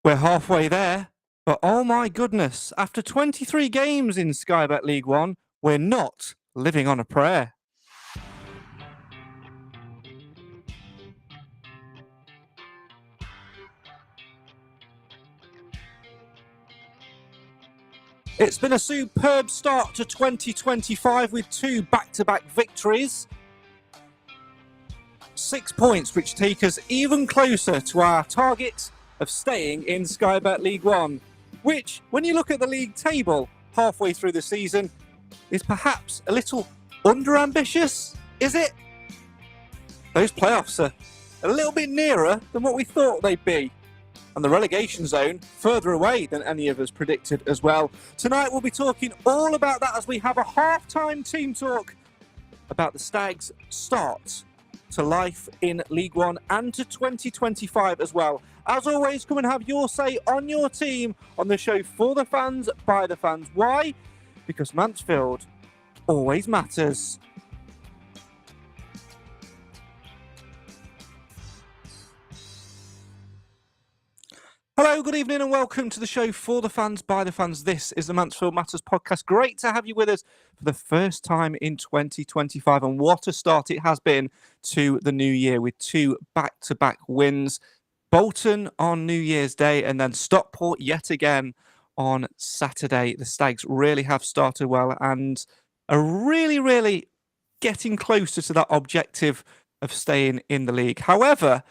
We're halfway there, but oh my goodness, after 23 games in Sky Bet League One, we're not living on a prayer. It's been a superb start to 2025 with two back-to-back victories. 6 points, which take us even closer to our target of staying in Sky Bet League One, which, when you look at the league table halfway through the season, is perhaps a little under-ambitious, is it? Those playoffs are a little bit nearer than what we thought they'd be, and the relegation zone further away than any of us predicted as well. Tonight we'll be talking all about that as we have a half-time team talk about the Stags' start to life in League One and to 2025 as well. As always, come and have your say on your team on the show for the fans, by the fans. Why? Because Mansfield always matters. Hello, good evening and welcome to the show for the fans, by the fans. This is the Mansfield Matters Podcast. Great to have you with us for the first time in 2025, and what a start it has been to the new year with two back-to-back wins. Bolton on New Year's Day and then Stockport yet again on Saturday. The Stags really have started well and are really getting closer to that objective of staying in the league. However,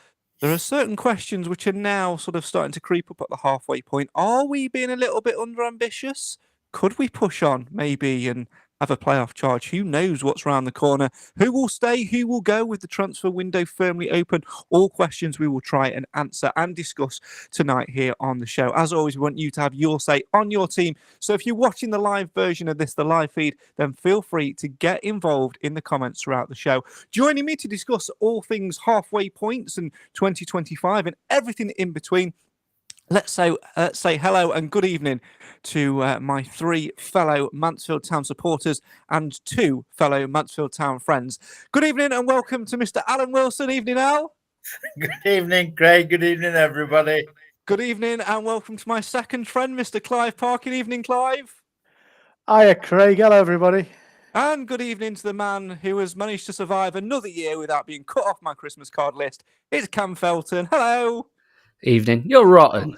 there are certain questions which are now sort of starting to creep up at the halfway point. Are we being a little bit under-ambitious? Could we push on, maybe, and have a playoff charge? Who knows what's around the corner? Who will stay? Who will go with the transfer window firmly open? All questions we will try and answer and discuss tonight here on the show. As always, we want you to have your say on your team. So if you're watching the live version of this, the live feed, then feel free to get involved in the comments throughout the show. Joining me to discuss all things halfway points and 2025 and everything in between, let's say hello and good evening to my three fellow Mansfield Town supporters and two fellow Mansfield Town friends. Good evening and welcome to Mr. Alan Wilson. Evening, Al. Good evening, Craig. Good evening, everybody. Good evening and welcome to my second friend, Mr. Clive Parkin. Evening, Clive. Hiya, Craig. Hello, everybody. And good evening to the man who has managed to survive another year without being cut off my Christmas card list. It's Cam Felton. Hello. Evening. You're rotten.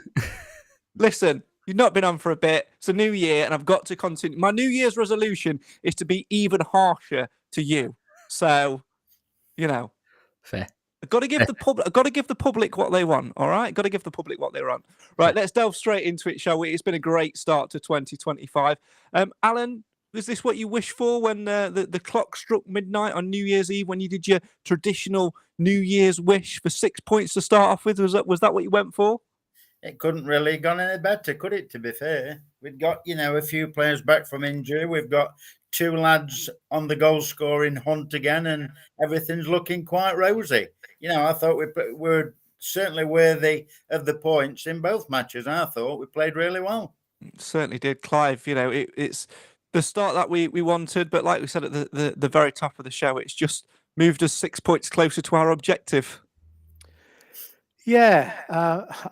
Listen, you've not been on for a bit. It's a new year, and I've got to continue. My New Year's resolution is to be even harsher to you. So, you know, Fair. I've got to give the public what they want. All right, got to give the public what they want. Right, let's delve straight into it, shall we? It's been a great start to 2025. Alan, is this what you wished for when the clock struck midnight on New Year's Eve when you did your traditional New Year's wish for 6 points to start off with? Was that what you went for? It couldn't really have gone any better, could it, to be fair? We've got, a few players back from injury. We've got two lads on the goal scoring hunt again, and everything's looking quite rosy. I thought we were certainly worthy of the points in both matches. I thought we played really well. It certainly did, Clive. It's the start that we wanted, but like we said at the very top of the show, it's just moved us 6 points closer to our objective. Yeah,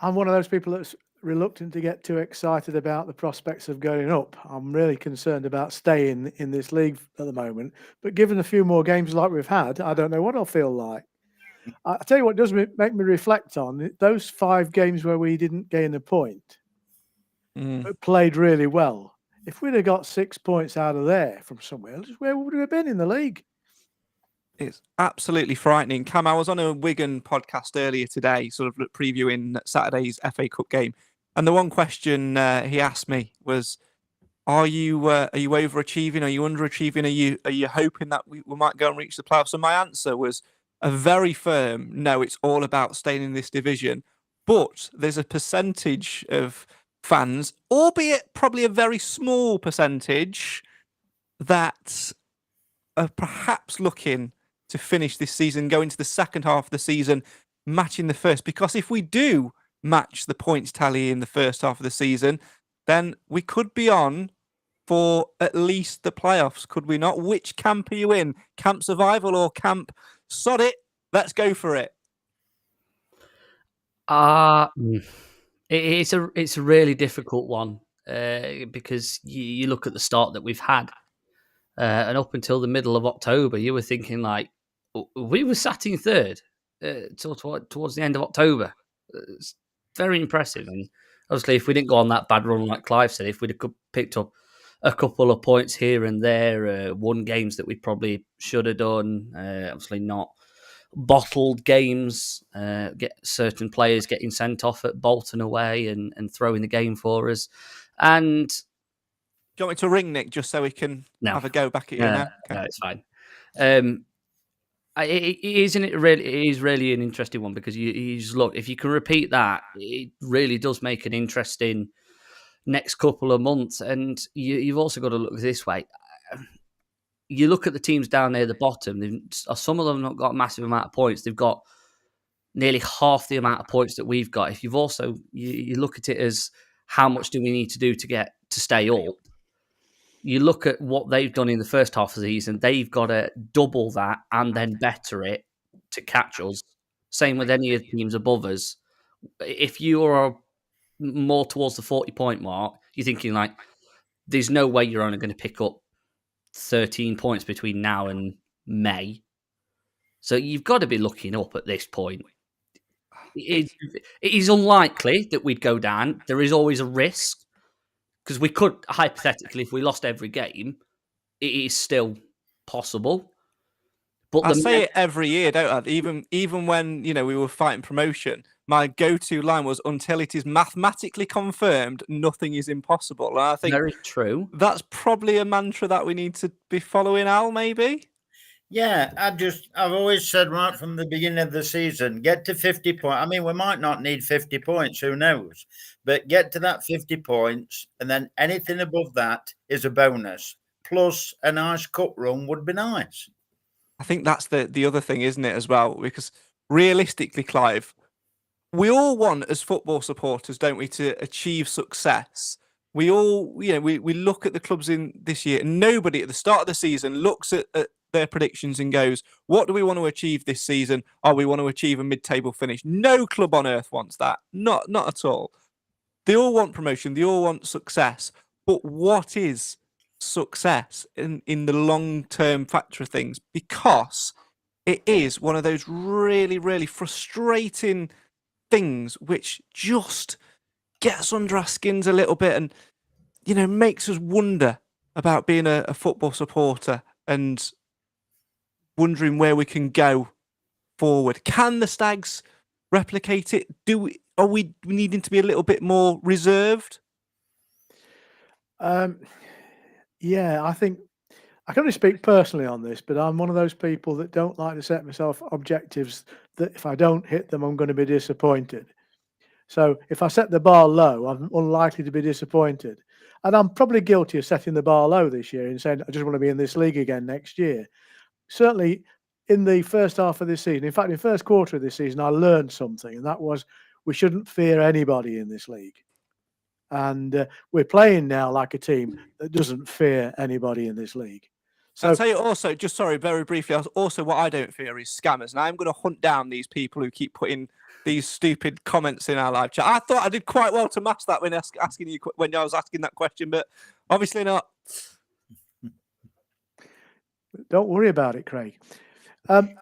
I'm one of those people that's reluctant to get too excited about the prospects of going up. I'm really concerned about staying in this league at the moment. But given a few more games like we've had, I don't know what I'll feel like. I tell you what does make me reflect on those 5 games where we didn't gain a point, but played really well. If we'd have got 6 points out of there from somewhere, where would we have been in the league? It's absolutely frightening. Cam, I was on a Wigan podcast earlier today, sort of previewing Saturday's FA Cup game, and the one question he asked me was, "Are you overachieving? Are you underachieving? Are you hoping that we might go and reach the playoffs?" And my answer was a very firm no. It's all about staying in this division, but there's a percentage of fans, albeit probably a very small percentage, that are perhaps looking to finish this season, go into the second half of the season, matching the first. Because if we do match the points tally in the first half of the season, then we could be on for at least the playoffs, could we not? Which camp are you in? Camp survival or camp sod it? Let's go for it. It's a really difficult one because you look at the start that we've had, and up until the middle of October, you were thinking like we were sat in third towards the end of October. It's very impressive, and obviously, if we didn't go on that bad run, like Clive said, if we'd have picked up a couple of points here and there, won games that we probably should have done, obviously not bottled games, get certain players getting sent off at Bolton away and throwing the game for us. And Do you want me to ring Nick just so we can have a go back at you now? Okay. No, it's fine. It is really an interesting one because you just look, if you can repeat that, it really does make an interesting next couple of months. And you've also got to look this way. You look at the teams down there at the bottom, some of them have not got a massive amount of points. They've got nearly half the amount of points that we've got. If you've also, you look at it as how much do we need to do to stay up, you look at what they've done in the first half of the season, they've got to double that and then better it to catch us. Same with any of the teams above us. If you are more towards the 40-point mark, you're thinking like, there's no way you're only going to pick up 13 points between now and May. So you've got to be looking up at this point. It is unlikely that we'd go down. There is always a risk because we could, hypothetically, if we lost every game, it is still possible. But I say it every year, don't I? Even when we were fighting promotion, my go-to line was, "Until it is mathematically confirmed, nothing is impossible." And I think very true. That's probably a mantra that we need to be following. Al, maybe. Yeah, I've always said right from the beginning of the season, get to 50 points. I mean, we might not need 50 points, who knows? But get to that 50 points, and then anything above that is a bonus. Plus, a nice cup run would be nice. I think that's the other thing, isn't it, as well? Because realistically, Clive, we all want, as football supporters, don't we, to achieve success. We all, we look at the clubs in this year, and nobody at the start of the season looks at their predictions and goes, what do we want to achieve this season? Oh, we want to achieve a mid-table finish. No club on earth wants that. Not at all. They all want promotion. They all want success. But what is success in the long-term factor of things? Because it is one of those really, really frustrating things which just gets under our skins a little bit and, makes us wonder about being a football supporter and wondering where we can go forward. Can the Stags replicate it? Are we needing to be a little bit more reserved? Yeah, I think I can only speak personally on this, but I'm one of those people that don't like to set myself objectives that if I don't hit them, I'm going to be disappointed. So if I set the bar low, I'm unlikely to be disappointed. And I'm probably guilty of setting the bar low this year and saying, I just want to be in this league again next year. Certainly in the first half of this season, in fact, in the first quarter of this season, I learned something, and that was we shouldn't fear anybody in this league. And we're playing now like a team that doesn't fear anybody in this league. So I'll tell you also, just sorry, very briefly, also what I don't fear is scammers. And I'm going to hunt down these people who keep putting these stupid comments in our live chat. I thought I did quite well to match that when I was asking that question, but obviously not. Don't worry about it, Craig. My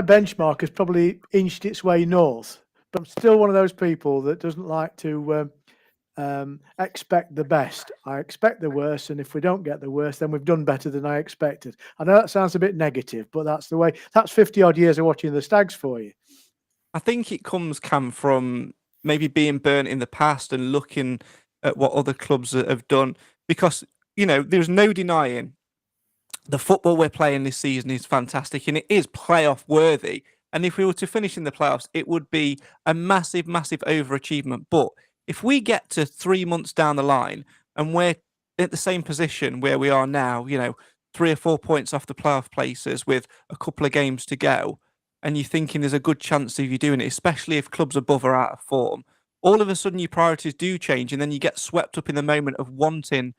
benchmark has probably inched its way north, but I'm still one of those people that doesn't like to expect the best. I expect the worst, and if we don't get the worst, then we've done better than I expected. I know that sounds a bit negative, but that's the way. That's 50 odd years of watching the Stags for you. I think it comes, Cam, from maybe being burnt in the past and looking at what other clubs have done, because there's no denying the football we're playing this season is fantastic and it is playoff worthy. And if we were to finish in the playoffs, it would be a massive, massive overachievement. But if we get to 3 months down the line and we're at the same position where we are now, 3 or 4 points off the playoff places with a couple of games to go, and you're thinking there's a good chance of you doing it, especially if clubs above are out of form, all of a sudden your priorities do change and then you get swept up in the moment of wanting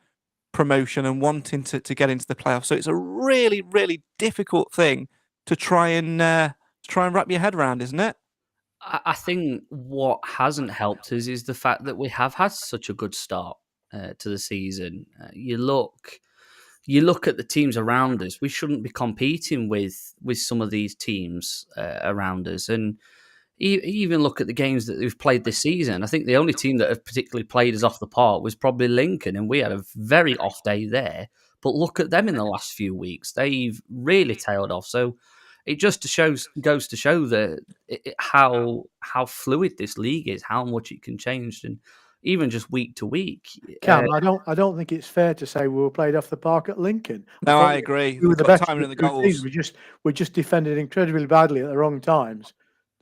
promotion and wanting to get into the playoffs. So it's a really, really difficult thing to try and wrap your head around, isn't it? I think what hasn't helped us is the fact that we have had such a good start to the season. You look at the teams around us. We shouldn't be competing with some of these teams around us, and even look at the games that we've played this season. I think the only team that have particularly played us off the park was probably Lincoln, and we had a very off day there. But look at them in the last few weeks; they've really tailed off. So it just goes to show that how fluid this league is, how much it can change, and even just week to week. Cam, I don't think it's fair to say we were played off the park at Lincoln. No, I agree. We were the got best timing in the two teams. goals. We just defended incredibly badly at the wrong times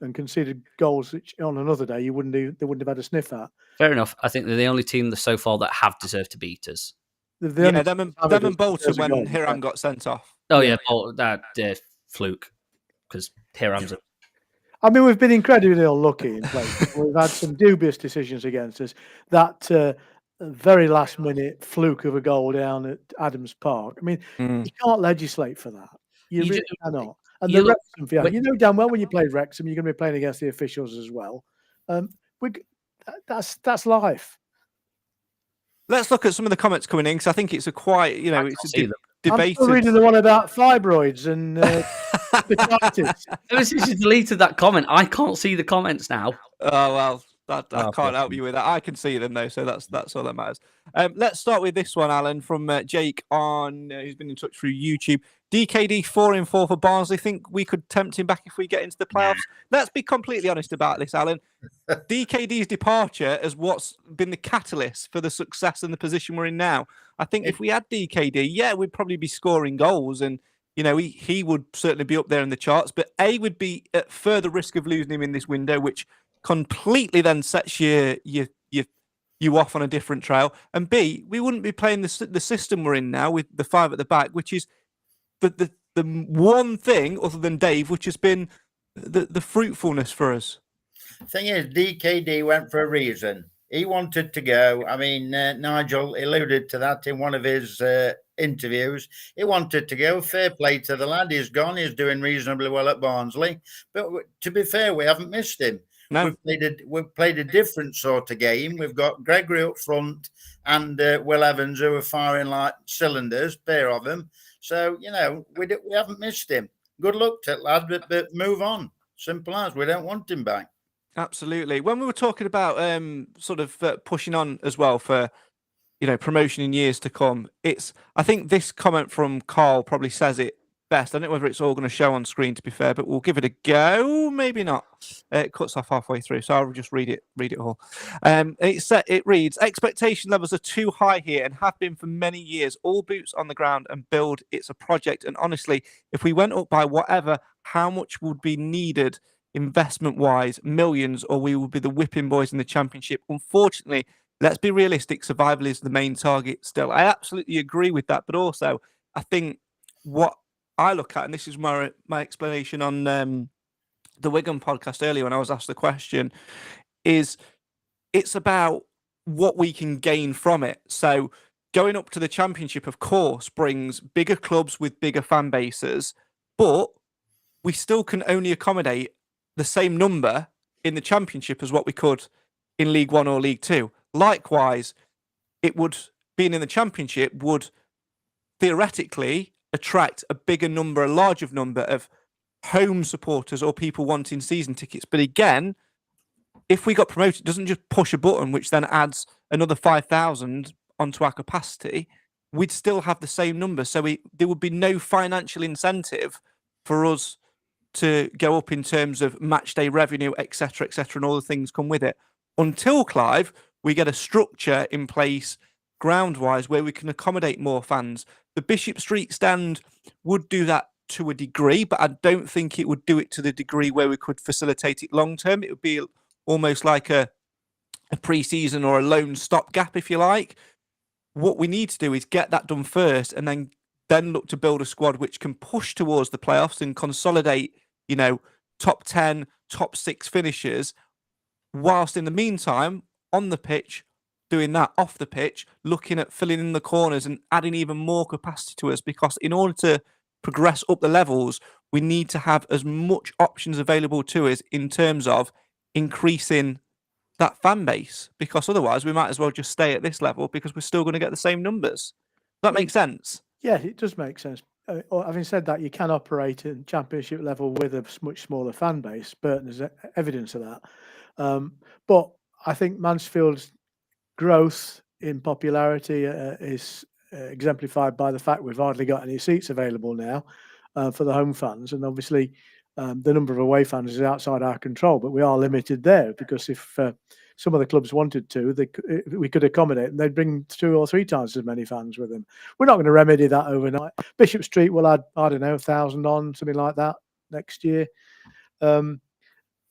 and conceded goals which on another day they wouldn't have had a sniff at. Fair enough. I think they're the only team so far that have deserved to beat us. Yeah, them and Bolton when Hiram got sent off. Oh yeah, that fluke because Hiram's. I mean, we've been incredibly unlucky in play. We've had some dubious decisions against us. That very last minute fluke of a goal down at Adams Park. I mean, you can't legislate for that. You really cannot. And the Wrexham, you know damn well when you play Wrexham, you're going to be playing against the officials as well. That's life. Let's look at some of the comments coming in because I think it's a quite, it's a debate. I'm still reading the one about fibroids and hepatitis. Ever since you deleted that comment, I can't see the comments now. Oh well, I can't help you with that. I can see them though, so that's all that matters. Let's start with this one, Alan, from Jake on who's been in touch through YouTube. DKD 4-4 for Barnsley. Think we could tempt him back if we get into the playoffs? Let's be completely honest about this, Alan. DKD's departure is what's been the catalyst for the success and the position we're in now. I think if we had DKD, we'd probably be scoring goals and he would certainly be up there in the charts, but A, would be at further risk of losing him in this window, which completely then sets you off on a different trail. And B, we wouldn't be playing the system we're in now with the five at the back, which is the one thing other than Dave, which has been the fruitfulness for us. Thing is, DKD went for a reason. He wanted to go. I mean, Nigel alluded to that in one of his interviews. He wanted to go. Fair play to the lad. He's gone. He's doing reasonably well at Barnsley. But to be fair, we haven't missed him. No. We've played a different sort of game. We've got Gregory up front and Will Evans, who are firing like cylinders, pair of them. So, we haven't missed him. Good luck to it, lad, but move on. Simple as. We don't want him back. Absolutely. When we were talking about pushing on as well for, promotion in years to come, I think this comment from Carl probably says it best. I don't know whether it's all going to show on screen, to be fair, but we'll give it a go. Maybe not. It cuts off halfway through, so I'll just read it all. It reads, expectation levels are too high here and have been for many years. All boots on the ground and build. It's a project. And honestly, if we went up by whatever, how much would be needed investment-wise? Millions, or we would be the whipping boys in the Championship. Unfortunately, let's be realistic. Survival is the main target still. I absolutely agree with that. But also, I think what I look at, and this is my explanation on the Wigan podcast earlier when I was asked the question, is it's about what we can gain from it. So going up to the Championship, of course, brings bigger clubs with bigger fan bases, but we still can only accommodate the same number in the Championship as what we could in League One or League Two. Likewise, being in the Championship would theoretically attract a larger number of home supporters or people wanting season tickets. But again, if we got promoted, it doesn't just push a button, which then adds another 5,000 onto our capacity. We'd still have the same number. So there would be no financial incentive for us to go up in terms of match day revenue, etc., and all the things come with it. Until, Clive, we get a structure in place ground-wise where we can accommodate more fans. The Bishop Street stand would do that to a degree, but I don't think it would do it to the degree where we could facilitate it long-term. It would be almost like a pre-season or a loan stopgap, if you like. What we need to do is get that done first and then look to build a squad which can push towards the playoffs and consolidate, top 10, top 6 finishers, whilst in the meantime, on the pitch, doing that off the pitch, looking at filling in the corners and adding even more capacity to us, because in order to progress up the levels, we need to have as much options available to us in terms of increasing that fan base, because otherwise we might as well just stay at this level because we're still going to get the same numbers. Does that make sense? Yeah, it does make sense. Having said that, you can operate in championship level with a much smaller fan base. Burton is evidence of that. But I think Mansfield's growth in popularity is exemplified by the fact we've hardly got any seats available now for the home fans. And obviously, the number of away fans is outside our control, but we are limited there because if some of the clubs wanted to, we could accommodate and they'd bring 2 or 3 times as many fans with them. We're not going to remedy that overnight. Bishop Street will add, I don't know, 1,000 on, something like that next year. And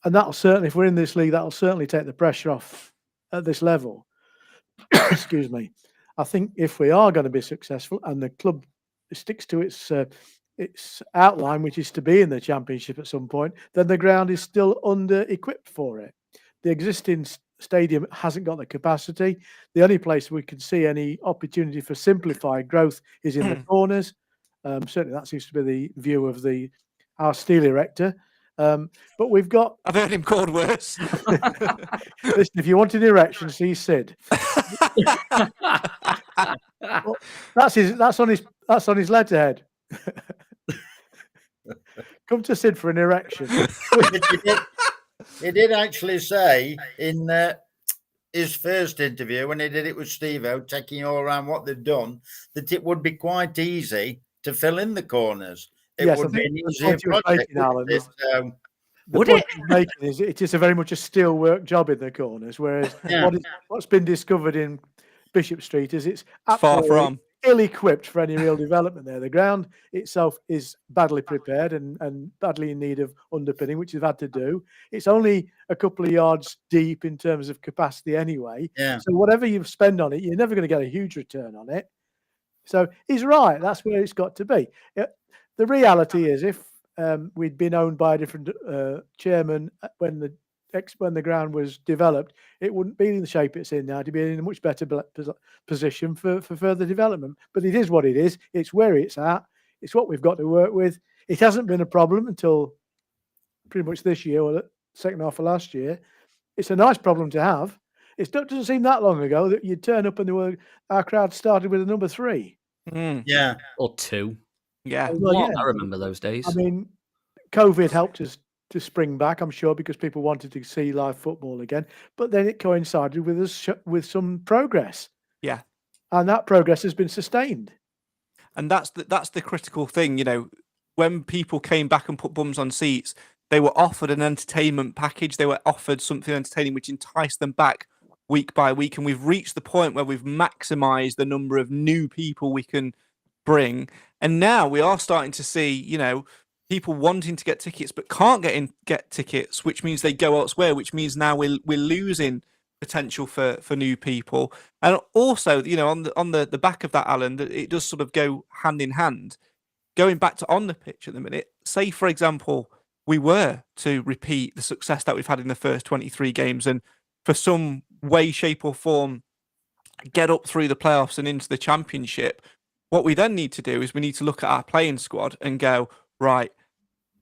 that'll certainly, if we're in this league, that'll certainly take the pressure off at this level. Excuse me. I think if we are going to be successful and the club sticks to its outline, which is to be in the championship at some point, then the ground is still under-equipped for it. The existing stadium hasn't got the capacity. The only place we can see any opportunity for simplified growth is in the corners. Certainly that seems to be the view of our steel erector. But we've got... I've heard him called worse. Listen, if you want an erection, see Sid. Well, that's on his letterhead. Come to Sid for an erection. He did actually say in his first interview, when he did it with Steve-O, taking you all around what they've done, that it would be quite easy to fill in the corners. It would be an easier project. Would it? Making is it is a very much a steel work job in the corners, whereas what's been discovered in Bishop Street is it's far from ill-equipped for any real development there. The ground itself is badly prepared and badly in need of underpinning, which they've had to do. It's only a couple of yards deep in terms of capacity anyway. Yeah. So whatever you spend on it, you're never going to get a huge return on it. So he's right. That's where it's got to be. The reality is if we'd been owned by a different chairman when the ground was developed, it wouldn't be in the shape it's in now. To be in a much better position for further development. But it is what it is. It's where it's at. It's what we've got to work with. It hasn't been a problem until pretty much this year or the second half of last year. It's a nice problem to have. It doesn't seem that long ago that you'd turn up and our crowd started with a number 3. Yeah. Or 2. Yeah. Well, I remember those days. I mean, COVID helped us to spring back, I'm sure, because people wanted to see live football again. But then it coincided with us with some progress. Yeah. And that progress has been sustained. And that's the critical thing, when people came back and put bums on seats, they were offered an entertainment package. They were offered something entertaining, which enticed them back week by week. And we've reached the point where we've maximized the number of new people we can bring. And now we are starting to see, people wanting to get tickets but can't get tickets, which means they go elsewhere, which means now we're losing potential for new people. And also, on the back of that, Alan, that it does sort of go hand in hand. Going back to on the pitch at the minute, say, for example, we were to repeat the success that we've had in the first 23 games and for some way, shape or form, get up through the playoffs and into the championship, what we then need to do is we need to look at our playing squad and go, right,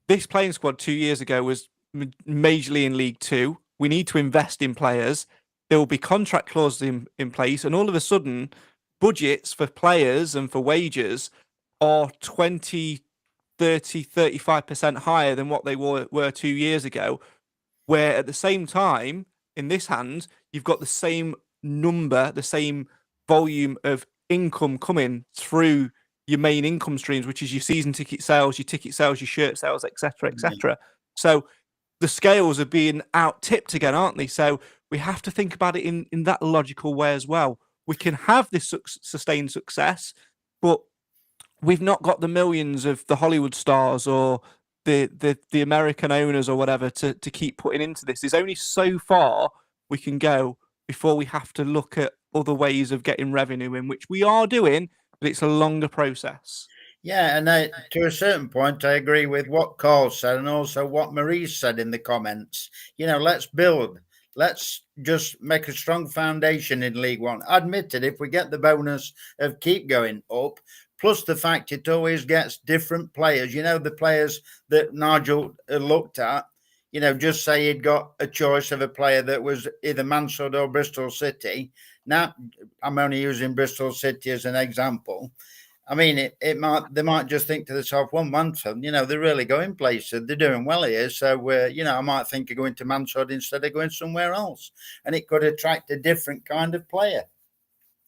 this playing squad 2 years ago was majorly in League Two. We need to invest in players. There will be contract clauses in place. And all of a sudden, budgets for players and for wages are 20, 30, 35% higher than what they were 2 years ago. Where at the same time, in this hand, you've got the same number, the same volume of income coming through your main income streams, which is your season ticket sales, your shirt sales, etc., etc. So the scales are being out-tipped again, aren't they? So we have to think about it in that logical way as well. We can have this sustained success, but we've not got the millions of the Hollywood stars or the American owners or whatever to keep putting into this. There's only so far we can go before we have to look at other ways of getting revenue in, which we are doing, but it's a longer process. Yeah, and to a certain point, I agree with what Carl said and also what Maurice said in the comments. Let's build. Let's just make a strong foundation in League One. Admitted, if we get the bonus of keep going up, plus the fact it always gets different players. The players that Nigel looked at, just say he'd got a choice of a player that was either Mansfield or Bristol City. Now, I'm only using Bristol City as an example. I mean, they might just think to themselves, well, Mansfield, they're really going places. They're doing well here. So, I might think of going to Mansfield instead of going somewhere else. And it could attract a different kind of player.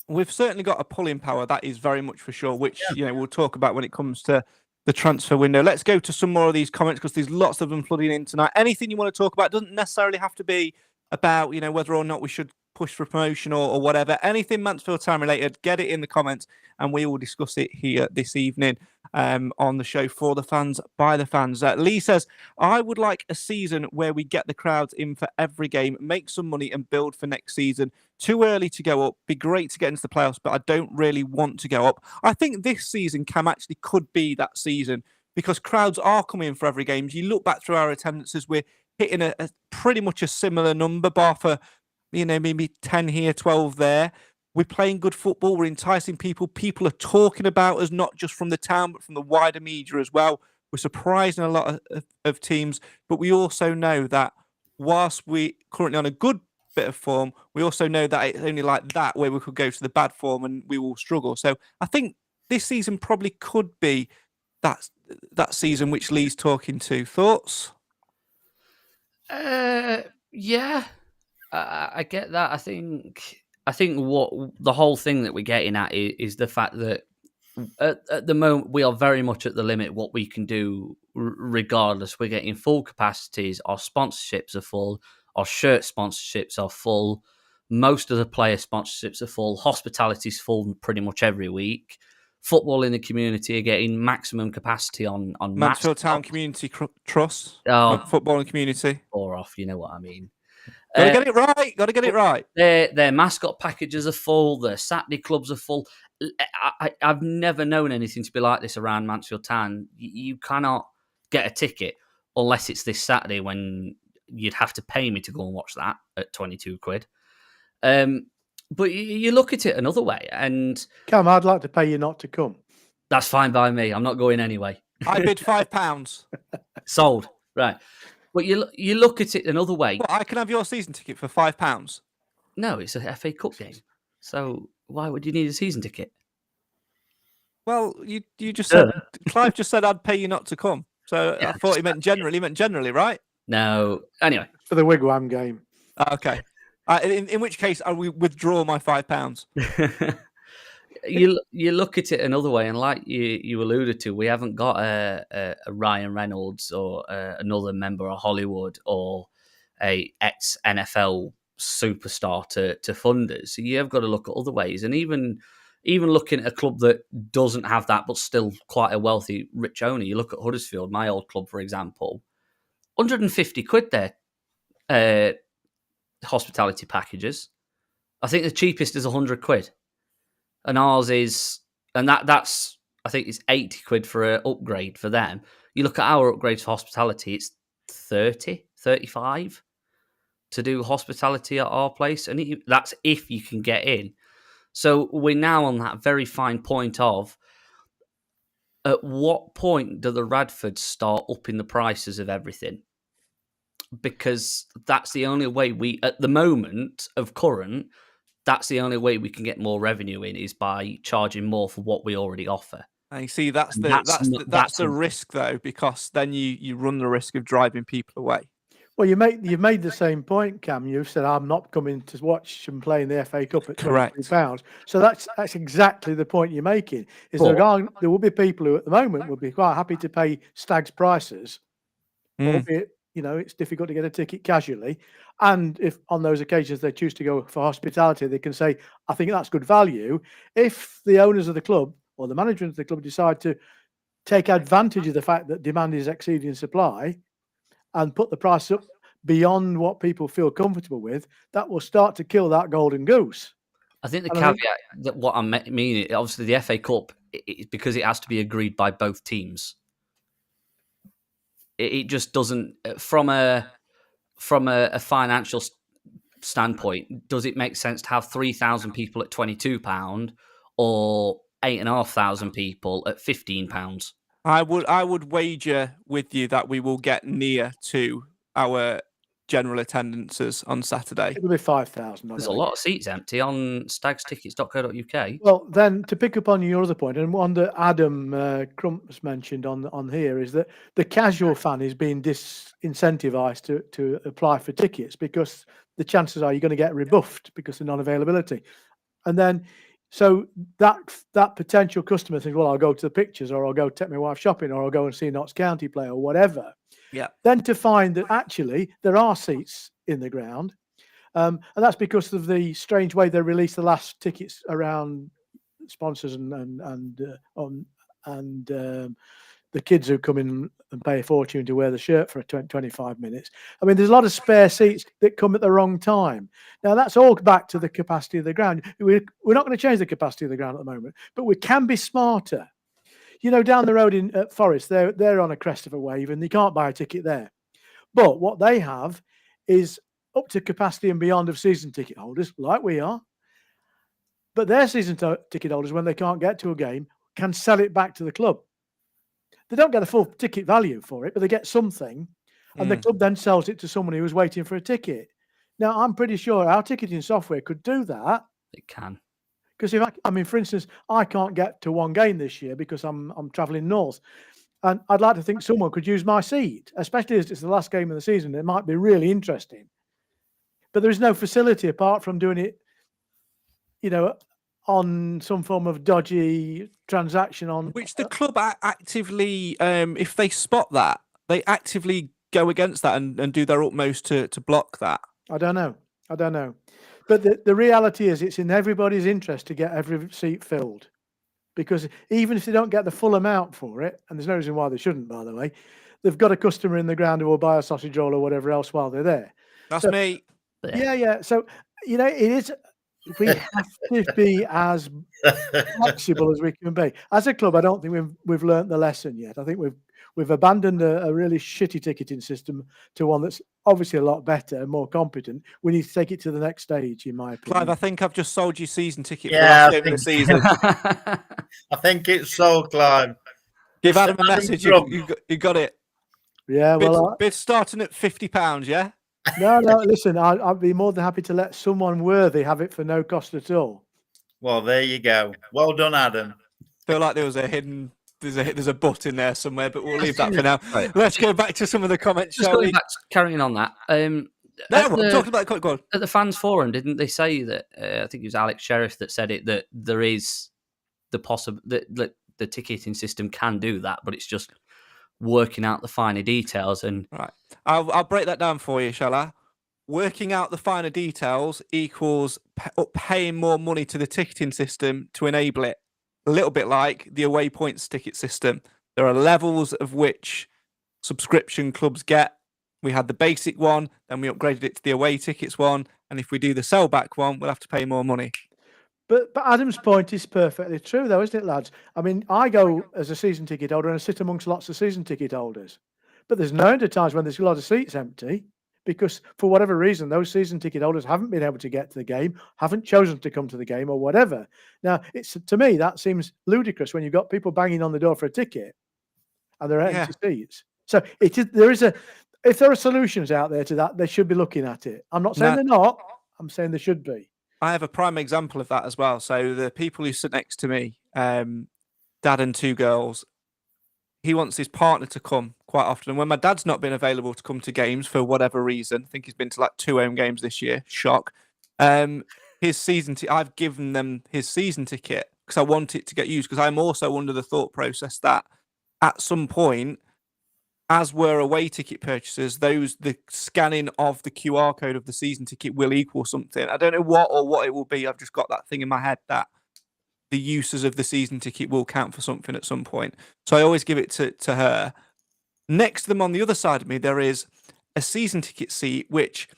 We've certainly got a pulling power, that is very much for sure, which, we'll talk about when it comes to the transfer window. Let's go to some more of these comments because there's lots of them flooding in tonight. Anything you want to talk about doesn't necessarily have to be about, whether or not we should push for promotion or whatever. Anything Mansfield Town related, get it in the comments and we will discuss it here this evening on the show for the fans, by the fans. Lee says, I would like a season where we get the crowds in for every game, make some money and build for next season. Too early to go up. Be great to get into the playoffs, but I don't really want to go up. I think this season, Cam, actually could be that season because crowds are coming in for every game. You look back through our attendances, we're hitting a pretty much a similar number, bar for maybe 10 here, 12 there. We're playing good football. We're enticing people. People are talking about us, not just from the town, but from the wider media as well. We're surprising a lot of teams, but we also know that whilst we're currently on a good bit of form, we also know that it's only like that where we could go to the bad form and we will struggle. So I think this season probably could be that season which Lee's talking to. Thoughts? Yeah. I get that. I think what the whole thing that we're getting at is the fact that at the moment we are very much at the limit what we can do regardless. We're getting full capacities. Our sponsorships are full. Our shirt sponsorships are full. Most of the player sponsorships are full. Hospitality's full pretty much every week. Football in the community are getting maximum capacity on Mansfield Town Community Trust. Football in the community. Or off, you know what I mean. Got to get it right. Got to get it right. Their mascot packages are full. Their Saturday clubs are full. I've never known anything to be like this around Mansfield Town. You cannot get a ticket unless it's this Saturday when you'd have to pay me to go and watch that at 22 quid. But you look at it another way and... Cam, I'd like to pay you not to come. That's fine by me. I'm not going anyway. I bid £5. Sold. Right. But you look at it another way. Well, I can have your season ticket for £5. No, it's a FA Cup game. So why would you need a season ticket? Well, you just said... Clive just said I'd pay you not to come. So yeah, I thought he meant generally. He meant generally, right? No. Anyway. For the Wigwam game. Okay. In which case, I will withdraw my £5. You look at it another way, and like you alluded to, we haven't got a Ryan Reynolds or another member of Hollywood or a ex-NFL superstar to fund us. So you have got to look at other ways, and even looking at a club that doesn't have that, but still quite a wealthy, rich owner. You look at Huddersfield, my old club, for example, 150 quid there. Hospitality packages. I think the cheapest is 100 quid. And ours is, and that's, I think it's 80 quid for an upgrade for them. You look at our upgrades for hospitality, it's 30, 35 to do hospitality at our place. And that's if you can get in. So we're now on that very fine point of, at what point do the Radfords start upping the prices of everything? Because that's the only way at the moment of current, that's the only way we can get more revenue in is by charging more for what we already offer. And you see, that's the risk though, because then you run the risk of driving people away. Well, you've made the same point, Cam. You've said I'm not coming to watch them play in the FA Cup at £23. So that's exactly the point you're making. Is there will be people who at the moment would be quite happy to pay Stag's prices, albeit it's difficult to get a ticket casually. And if on those occasions they choose to go for hospitality, they can say, I think that's good value. If the owners of the club or the management of the club decide to take advantage of the fact that demand is exceeding supply and put the price up beyond what people feel comfortable with, that will start to kill that golden goose. I think the caveat that what I mean, obviously the FA Cup, because it has to be agreed by both teams. It just doesn't, from a financial standpoint, does it make sense to have 3,000 people at £22 or 8,500 people at £15? I would wager with you that we will get near to our general attendances on Saturday? It'll be 5,000. There's a lot of seats empty on stagstickets.co.uk. Well, then to pick up on your other point, and one that Adam Crump's mentioned on here, is that the casual fan is being disincentivized to apply for tickets because the chances are you're going to get rebuffed because of non-availability. And then, so that potential customer thinks, well, I'll go to the pictures, or I'll go take my wife shopping, or I'll go and see Notts County play, or whatever. Yeah. Then to find that actually there are seats in the ground. And that's because of the strange way they released the last tickets around sponsors and the kids who come in and pay a fortune to wear the shirt for 25 minutes. I mean, there's a lot of spare seats that come at the wrong time. Now, that's all back to the capacity of the ground. We're not going to change the capacity of the ground at the moment, but we can be smarter. You know, down the road at Forest, they're on a crest of a wave and you can't buy a ticket there. But what they have is up to capacity and beyond of season ticket holders, like we are. But their season ticket holders, when they can't get to a game, can sell it back to the club. They don't get a full ticket value for it, but they get something. And the club then sells it to someone who was waiting for a ticket. Now, I'm pretty sure our ticketing software could do that. It can. Because for instance, I can't get to one game this year because I'm travelling north. And I'd like to think someone could use my seat, especially as it's the last game of the season. It might be really interesting. But there is no facility apart from doing it, you know, on some form of dodgy transaction on which the club actively, if they spot that, they actively go against that and do their utmost to block that. I don't know. But the reality is it's in everybody's interest to get every seat filled, because even if they don't get the full amount for it, and there's no reason why they shouldn't, by the way, they've got a customer in the ground who will buy a sausage roll or whatever else while they're there. That's me. Yeah. So, you know, it is. We have to be as flexible as we can be. As a club, I don't think we've learnt the lesson yet. I think we've abandoned a really shitty ticketing system to one that's obviously a lot better and more competent. We need to take it to the next stage, in my opinion. Clive, I think I've just sold you season ticket for Yeah, last game of the season. I think it's sold, Clive. Give Adam a message. You got it. Yeah, well, bid starting at £50. Yeah. No. Listen, I'd be more than happy to let someone worthy have it for no cost at all. Well, there you go. Well done, Adam. Feel like there was a hidden. There's a butt in there somewhere, but we'll leave that for now. Right. Let's go back to some of the comments. Just going back, carrying on that. We're talking about it. Go on. At the fans forum, didn't they say that? I think it was Alex Sheriff that said it, that there is the that the ticketing system can do that, but it's just working out the finer details. And right, I'll break that down for you, shall I? Working out the finer details equals paying more money to the ticketing system to enable it. A little bit like the away points ticket system. There are levels of which subscription clubs get. We had the basic one, then we upgraded it to the away tickets one, and if we do the sell back one, we'll have to pay more money. But Adam's point is perfectly true, though, isn't it, lads? I mean, I go as a season ticket holder and I sit amongst lots of season ticket holders. But there's no times when there's a lot of seats empty because, for whatever reason, those season ticket holders haven't been able to get to the game, haven't chosen to come to the game, or whatever. Now, to me, that seems ludicrous when you've got people banging on the door for a ticket and there are empty seats. So if there are solutions out there to that, they should be looking at it. I'm not saying they're not. I'm saying they should be. I have a prime example of that as well. So the people who sit next to me, dad and two girls, he wants his partner to come quite often. And when my dad's not been available to come to games for whatever reason, I think he's been to like 2 home games this year. Shock. His season I've given them his season ticket because I want it to get used, because I'm also under the thought process that at some point, as we're away ticket purchases, the scanning of the QR code of the season ticket will equal something. I don't know what it will be. I've just got that thing in my head that the uses of the season ticket will count for something at some point. So I always give it to her. Next to them on the other side of me, there is a season ticket seat, which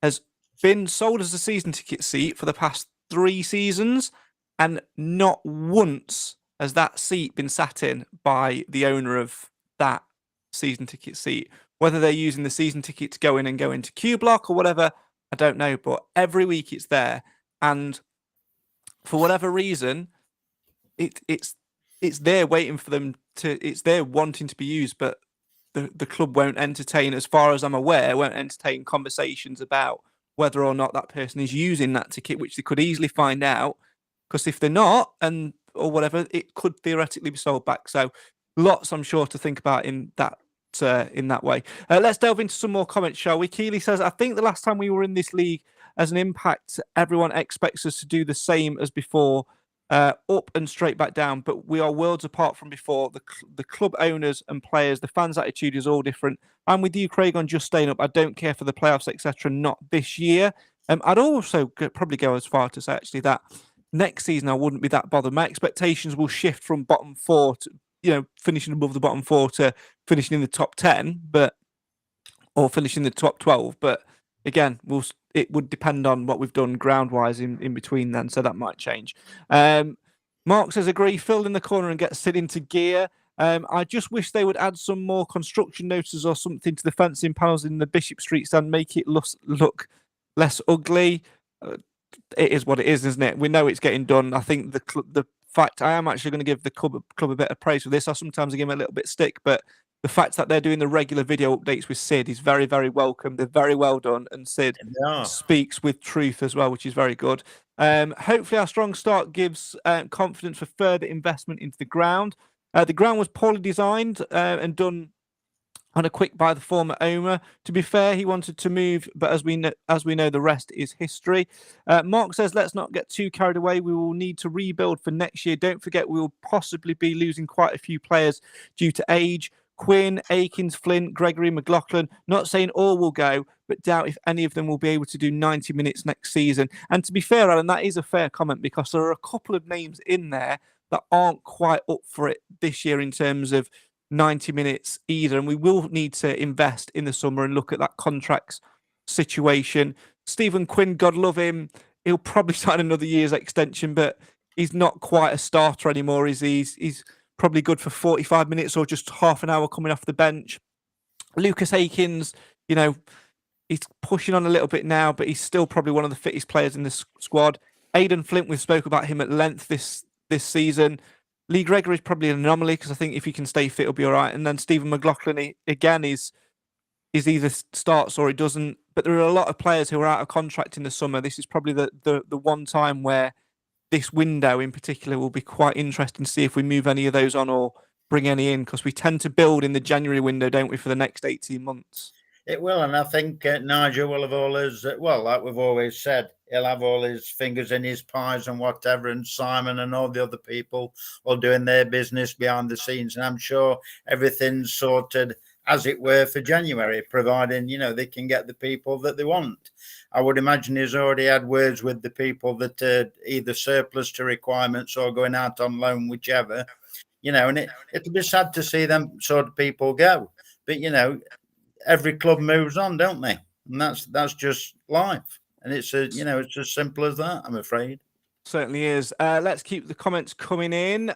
has been sold as a season ticket seat for the past 3 seasons. And not once has that seat been sat in by the owner of that season ticket seat. Whether they're using the season ticket to go in and go into Q Block or whatever, I don't know. But every week it's there. And for whatever reason, it's there waiting for them to, it's there wanting to be used, but the club won't entertain, as far as I'm aware, won't entertain conversations about whether or not that person is using that ticket, which they could easily find out. Because if they're not, or whatever, it could theoretically be sold back. So lots, I'm sure, to think about in that way. Let's delve into some more comments, shall we? Keeley says, I think the last time we were in this league as an Impact, everyone expects us to do the same as before, up and straight back down, but we are worlds apart from before. The club owners and players, the fans' attitude is all different. I'm with you, Craig, on just staying up. I don't care for the playoffs, etc. Not this year. I'd also probably go as far to say actually that next season I wouldn't be that bothered. My expectations will shift from bottom 4 to finishing above the bottom 4 to finishing in the top 10, or finishing the top 12. But again, it would depend on what we've done ground-wise in between then, so that might change. Mark says, agree, fill in the corner and get Sid into gear. I just wish they would add some more construction notices or something to the fencing panels in the Bishop Street stand, make it look less ugly. It is what it is, isn't it? We know it's getting done. I think the fact, I am actually going to give the club a bit of praise for this. I sometimes give them a little bit stick, but the fact that they're doing the regular video updates with Sid is very, very welcome. They're very well done, and Sid speaks with truth as well, which is very good. Hopefully our strong start gives confidence for further investment into the ground. The ground was poorly designed and done on a quick by the former owner. To be fair, he wanted to move, but as we know, the rest is history. Mark says, let's not get too carried away. We will need to rebuild for next year. Don't forget, we will possibly be losing quite a few players due to age. Quinn, Akins, Flint, Gregory, McLaughlin. Not saying all will go, but doubt if any of them will be able to do 90 minutes next season. And to be fair, Alan, that is a fair comment, because there are a couple of names in there that aren't quite up for it this year in terms of 90 minutes either. And we will need to invest in the summer and look at that contracts situation. Stephen Quinn, God love him, he'll probably sign another year's extension, but he's not quite a starter anymore, is he? He's probably good for 45 minutes or just half an hour coming off the bench. Lucas Akins, he's pushing on a little bit now, but he's still probably one of the fittest players in this squad. Aidan Flint, we've spoke about him at length this season. Lee Gregory is probably an anomaly, because I think if he can stay fit, he'll be all right. And then Stephen McLaughlin, again, is either starts or he doesn't. But there are a lot of players who are out of contract in the summer. This is probably the one time where this window in particular will be quite interesting to see if we move any of those on or bring any in, because we tend to build in the January window, don't we, for the next 18 months? It will, and I think Nigel will have all his, like we've always said, he'll have all his fingers in his pies and whatever, and Simon and all the other people all doing their business behind the scenes, and I'm sure everything's sorted, as it were, for January, providing, they can get the people that they want. I would imagine he's already had words with the people that are either surplus to requirements or going out on loan, whichever, and it'll be sad to see them sort of people go. But, every club moves on, don't they? And that's just life. And it's it's as simple as that, I'm afraid. Certainly is. Let's keep the comments coming in.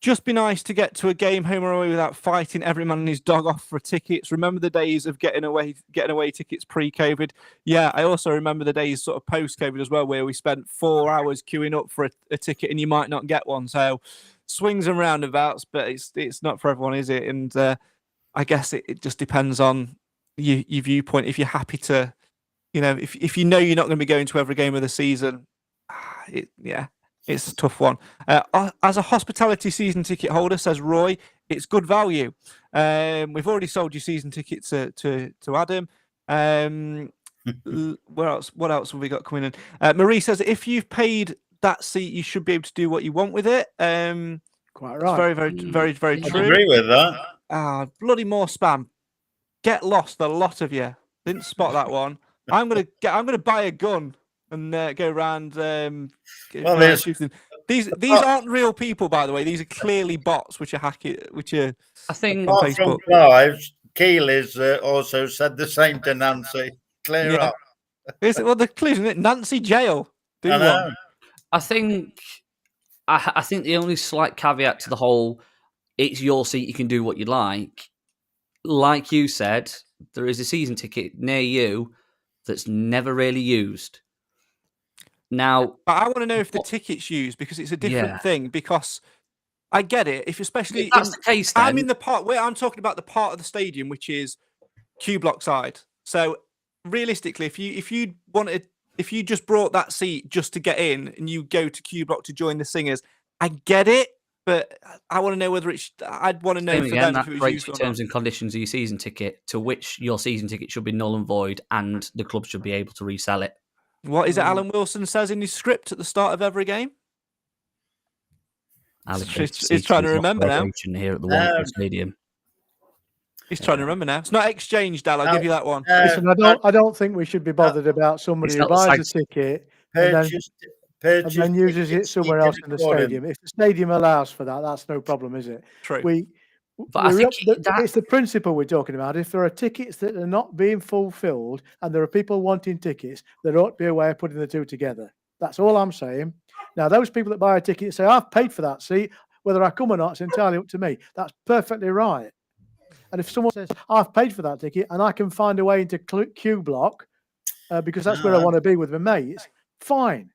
Just be nice to get to a game home or away without fighting every man and his dog off for tickets. Remember the days of getting away tickets pre-COVID? Yeah, I also remember the days sort of post-COVID as well, where we spent 4 hours queuing up for a ticket and you might not get one. So swings and roundabouts, but it's not for everyone, is it? And I guess it just depends on your viewpoint. If you're happy to, if you're not going to be going to every game of the season, it's a tough one. As a hospitality season ticket holder, says Roy, it's good value. We've already sold your season tickets to Adam. What else have we got coming in? Marie says, if you've paid that seat, you should be able to do what you want with it. Quite right. Very, very, very, very true. I agree with that. Bloody more spam. Get lost, the lot of you. Didn't spot that one. I'm gonna buy a gun and go around. Shooting. These aren't real people, by the way. These are clearly bots, which are hacking. I think apart on from Facebook. Clive, Keely's also said the same to Nancy. Clear up. Well, the clue, isn't it? Nancy jail. Do one. I think the only slight caveat to the whole "it's your seat, you can do what you like you said, there is a season ticket near you that's never really used. Now, but I want to know if the ticket's used, because it's a different thing. Because I get it. If especially If that's the case, then I'm in the part where I'm talking about the part of the stadium which is Q block side. So realistically, if you just brought that seat just to get in and you go to Q block to join the singers, I get it, but I want to know whether it's. I'd want to know same for again, them if that it was breaks used the or terms not. and conditions of your season ticket, to which your season ticket should be null and void, and the club should be able to resell it. What is it Alan Wilson says in his script at the start of every game? He's trying to remember now. Here at the Wonderful Stadium. He's trying to remember now. It's not exchanged, Al. I'll give you that one. Listen, I don't think we should be bothered about somebody who buys a ticket and then uses it somewhere else in the stadium. If the stadium allows for that, that's no problem, is it? True. But I think it's the principle we're talking about. If there are tickets that are not being fulfilled and there are people wanting tickets, there ought to be a way of putting the two together. That's all I'm saying. Now, those people that buy a ticket and say, I've paid for that seat, whether I come or not, it's entirely up to me. That's perfectly right. And if someone says, I've paid for that ticket and I can find a way into Q block because that's where I want to be with my mates, fine.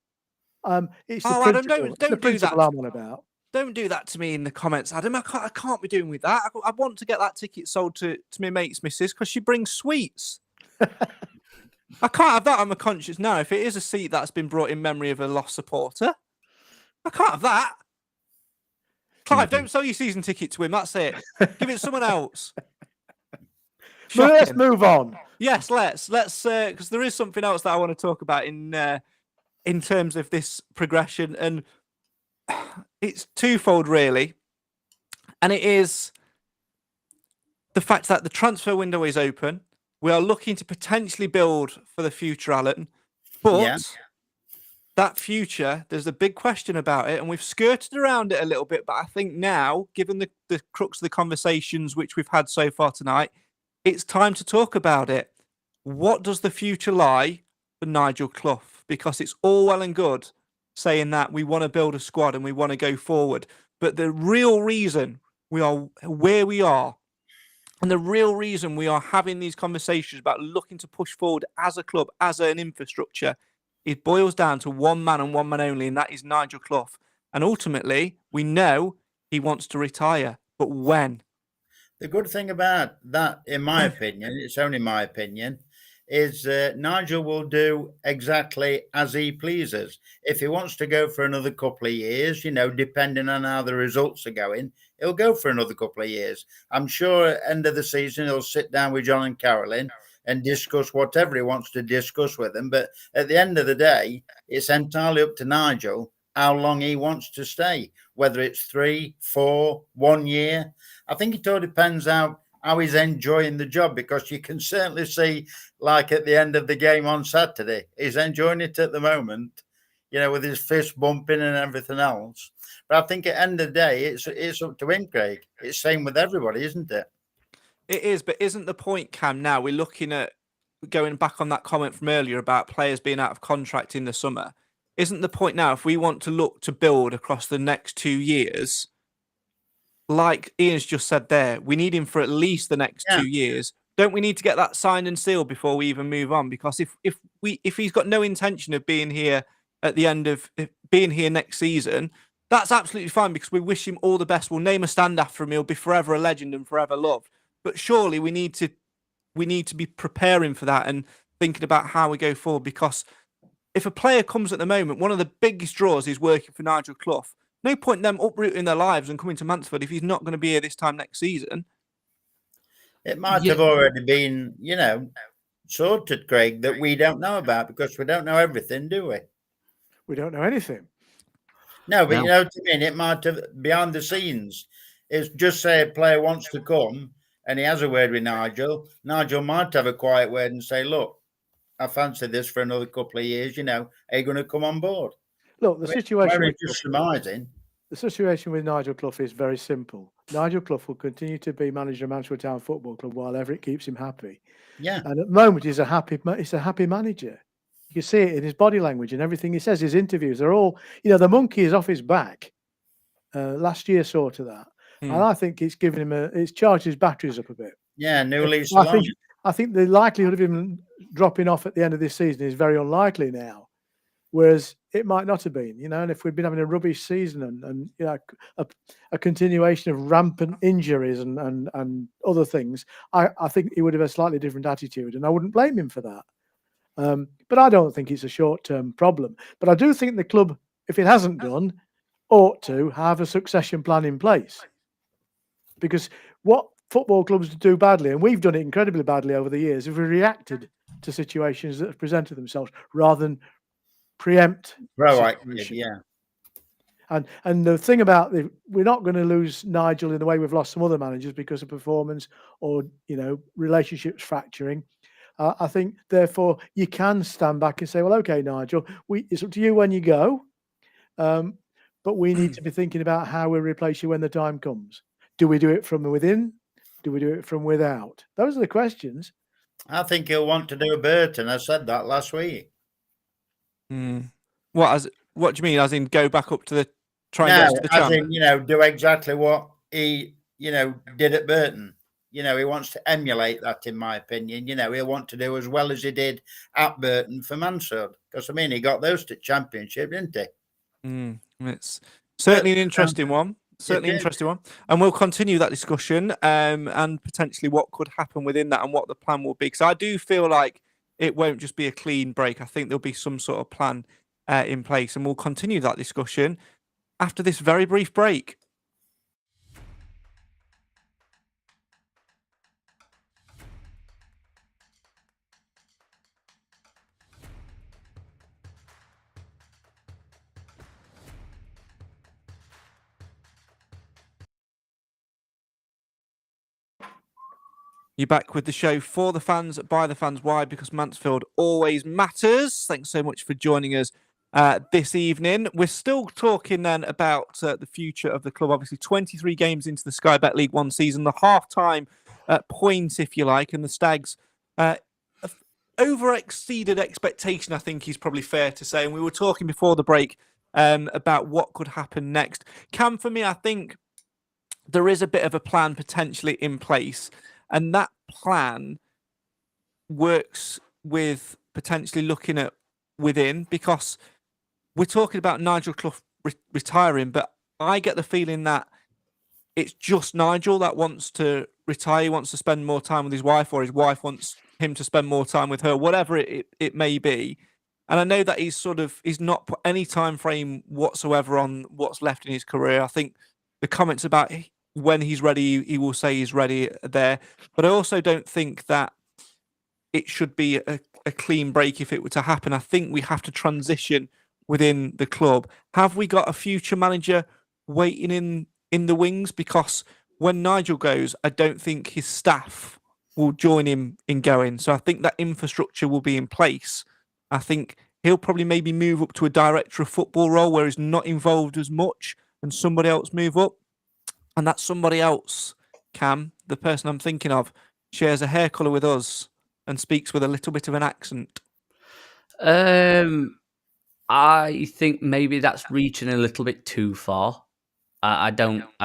It's the Adam, principle, don't do that. I'm on about. Don't do that to me in the comments, Adam. I can't be doing with that. I want to get that ticket sold to my mate's missus because she brings sweets. I can't have that on my conscience now. If it is a seat that's been brought in memory of a lost supporter, I can't have that. Clive, don't sell your season ticket to him. That's it. Give it to someone else. But let's move on. Yes, let's because there is something else that I want to talk about in terms of this progression, and it's twofold really, and it is the fact that the transfer window is open. We are looking to potentially build for the future, Alan, but that future, there's a big question about it, and we've skirted around it a little bit, but I think now, given the crux of the conversations which we've had so far tonight, it's time to talk about it. What does the future lie for Nigel Clough? Because it's all well and good saying that we want to build a squad and we want to go forward, but the real reason we are where we are, and the real reason we are having these conversations about looking to push forward as a club, as an infrastructure, it boils down to one man and one man only, and that is Nigel Clough. And ultimately, we know he wants to retire, but when? The good thing about that, in my opinion, it's only my opinion, is Nigel will do exactly as he pleases. If he wants to go for another couple of years, depending on how the results are going, he'll go for another couple of years. I'm sure at the end of the season, he'll sit down with John and Carolyn and discuss whatever he wants to discuss with them. But at the end of the day, it's entirely up to Nigel how long he wants to stay, whether it's 3, 4, 1 year. I think it all depends how he's enjoying the job, because you can certainly see, like at the end of the game on Saturday, he's enjoying it at the moment, with his fist bumping and everything else. But I think at the end of the day, it's up to him, Craig. It's the same with everybody, isn't it? It is, but isn't the point, Cam, now we're looking at going back on that comment from earlier about players being out of contract in the summer? Isn't the point now, if we want to look to build across the next 2 years, like Ian's just said there, we need him for at least the next 2 years. Don't we need to get that signed and sealed before we even move on? Because if he's got no intention of being here at the end of being here next season, that's absolutely fine, because we wish him all the best. We'll name a stand after him. He'll be forever a legend and forever loved. But surely we need to be preparing for that and thinking about how we go forward. Because if a player comes at the moment, one of the biggest draws is working for Nigel Clough. No point in them uprooting their lives and coming to Mansfield if he's not going to be here this time next season. It might have already been, sorted, Craig, that we don't know about, because we don't know everything, do we? We don't know anything. No, but you know what I mean? It might have, behind the scenes, it's just say a player wants to come and he has a word with Nigel. Nigel might have a quiet word and say, look, I fancy this for another couple of years, are you going to come on board? Look, the situation with Nigel Clough is very simple. Nigel Clough will continue to be manager of Mansfield Town Football Club while ever it keeps him happy. Yeah. And at the moment, he's a happy manager. You can see it in his body language and everything he says. His interviews are all, the monkey is off his back. Last year saw to that. And I think it's given him it's charged his batteries up a bit. Yeah, new lease. I think the likelihood of him dropping off at the end of this season is very unlikely now. Whereas it might not have been, and if we'd been having a rubbish season and a continuation of rampant injuries and other things, I think he would have a slightly different attitude, and I wouldn't blame him for that. But I don't think it's a short-term problem. But I do think the club, if it hasn't done, ought to have a succession plan in place. Because what football clubs do badly, and we've done it incredibly badly over the years, is we reacted to situations that have presented themselves rather than preempt. Yeah. And the thing about we're not going to lose Nigel in the way we've lost some other managers because of performance or relationships fracturing. I think therefore you can stand back and say, well, okay, Nigel, it's up to you when you go, but we need to be thinking about how we replace you when the time comes. Do we do it from within? Do we do it from without? Those are the questions. I think he'll want to do Burton. I said that last week. What do you mean? As in, go back up to the try and get us to the champ? As in, do exactly what he, did at Burton. He wants to emulate that, in my opinion. He'll want to do as well as he did at Burton for Mansfield. Because, he got those to championship, didn't he? It's certainly an interesting one. And we'll continue that discussion and potentially what could happen within that and what the plan will be. Because I do feel like it won't just be a clean break. I think there'll be some sort of plan in place. And we'll continue that discussion after this very brief break. You're back with the show for the fans, by the fans. Why? Because Mansfield always matters. Thanks so much for joining us this evening. We're still talking then about the future of the club. Obviously, 23 games into the Sky Bet League One season, the half-time point, if you like, and the Stags over-exceeded expectation, I think is probably fair to say. And we were talking before the break about what could happen next. Cam, for me, I think there is a bit of a plan potentially in place. And that plan works with potentially looking at within, because we're talking about Nigel Clough retiring, but I get the feeling that it's just Nigel that wants to retire. He wants to spend more time with his wife, or his wife wants him to spend more time with her, whatever it may be. And I know that he's not put any time frame whatsoever on what's left in his career. I think the comments about when he's ready, he will say he's ready there. But I also don't think that it should be a clean break if it were to happen. I think we have to transition within the club. Have we got a future manager waiting in the wings? Because when Nigel goes, I don't think his staff will join him in going. So I think that infrastructure will be in place. I think he'll probably maybe move up to a director of football role where he's not involved as much, and somebody else move up. And that somebody else, Cam, the person I'm thinking of, shares a hair colour with us and speaks with a little bit of an accent. I think maybe that's reaching a little bit too far. I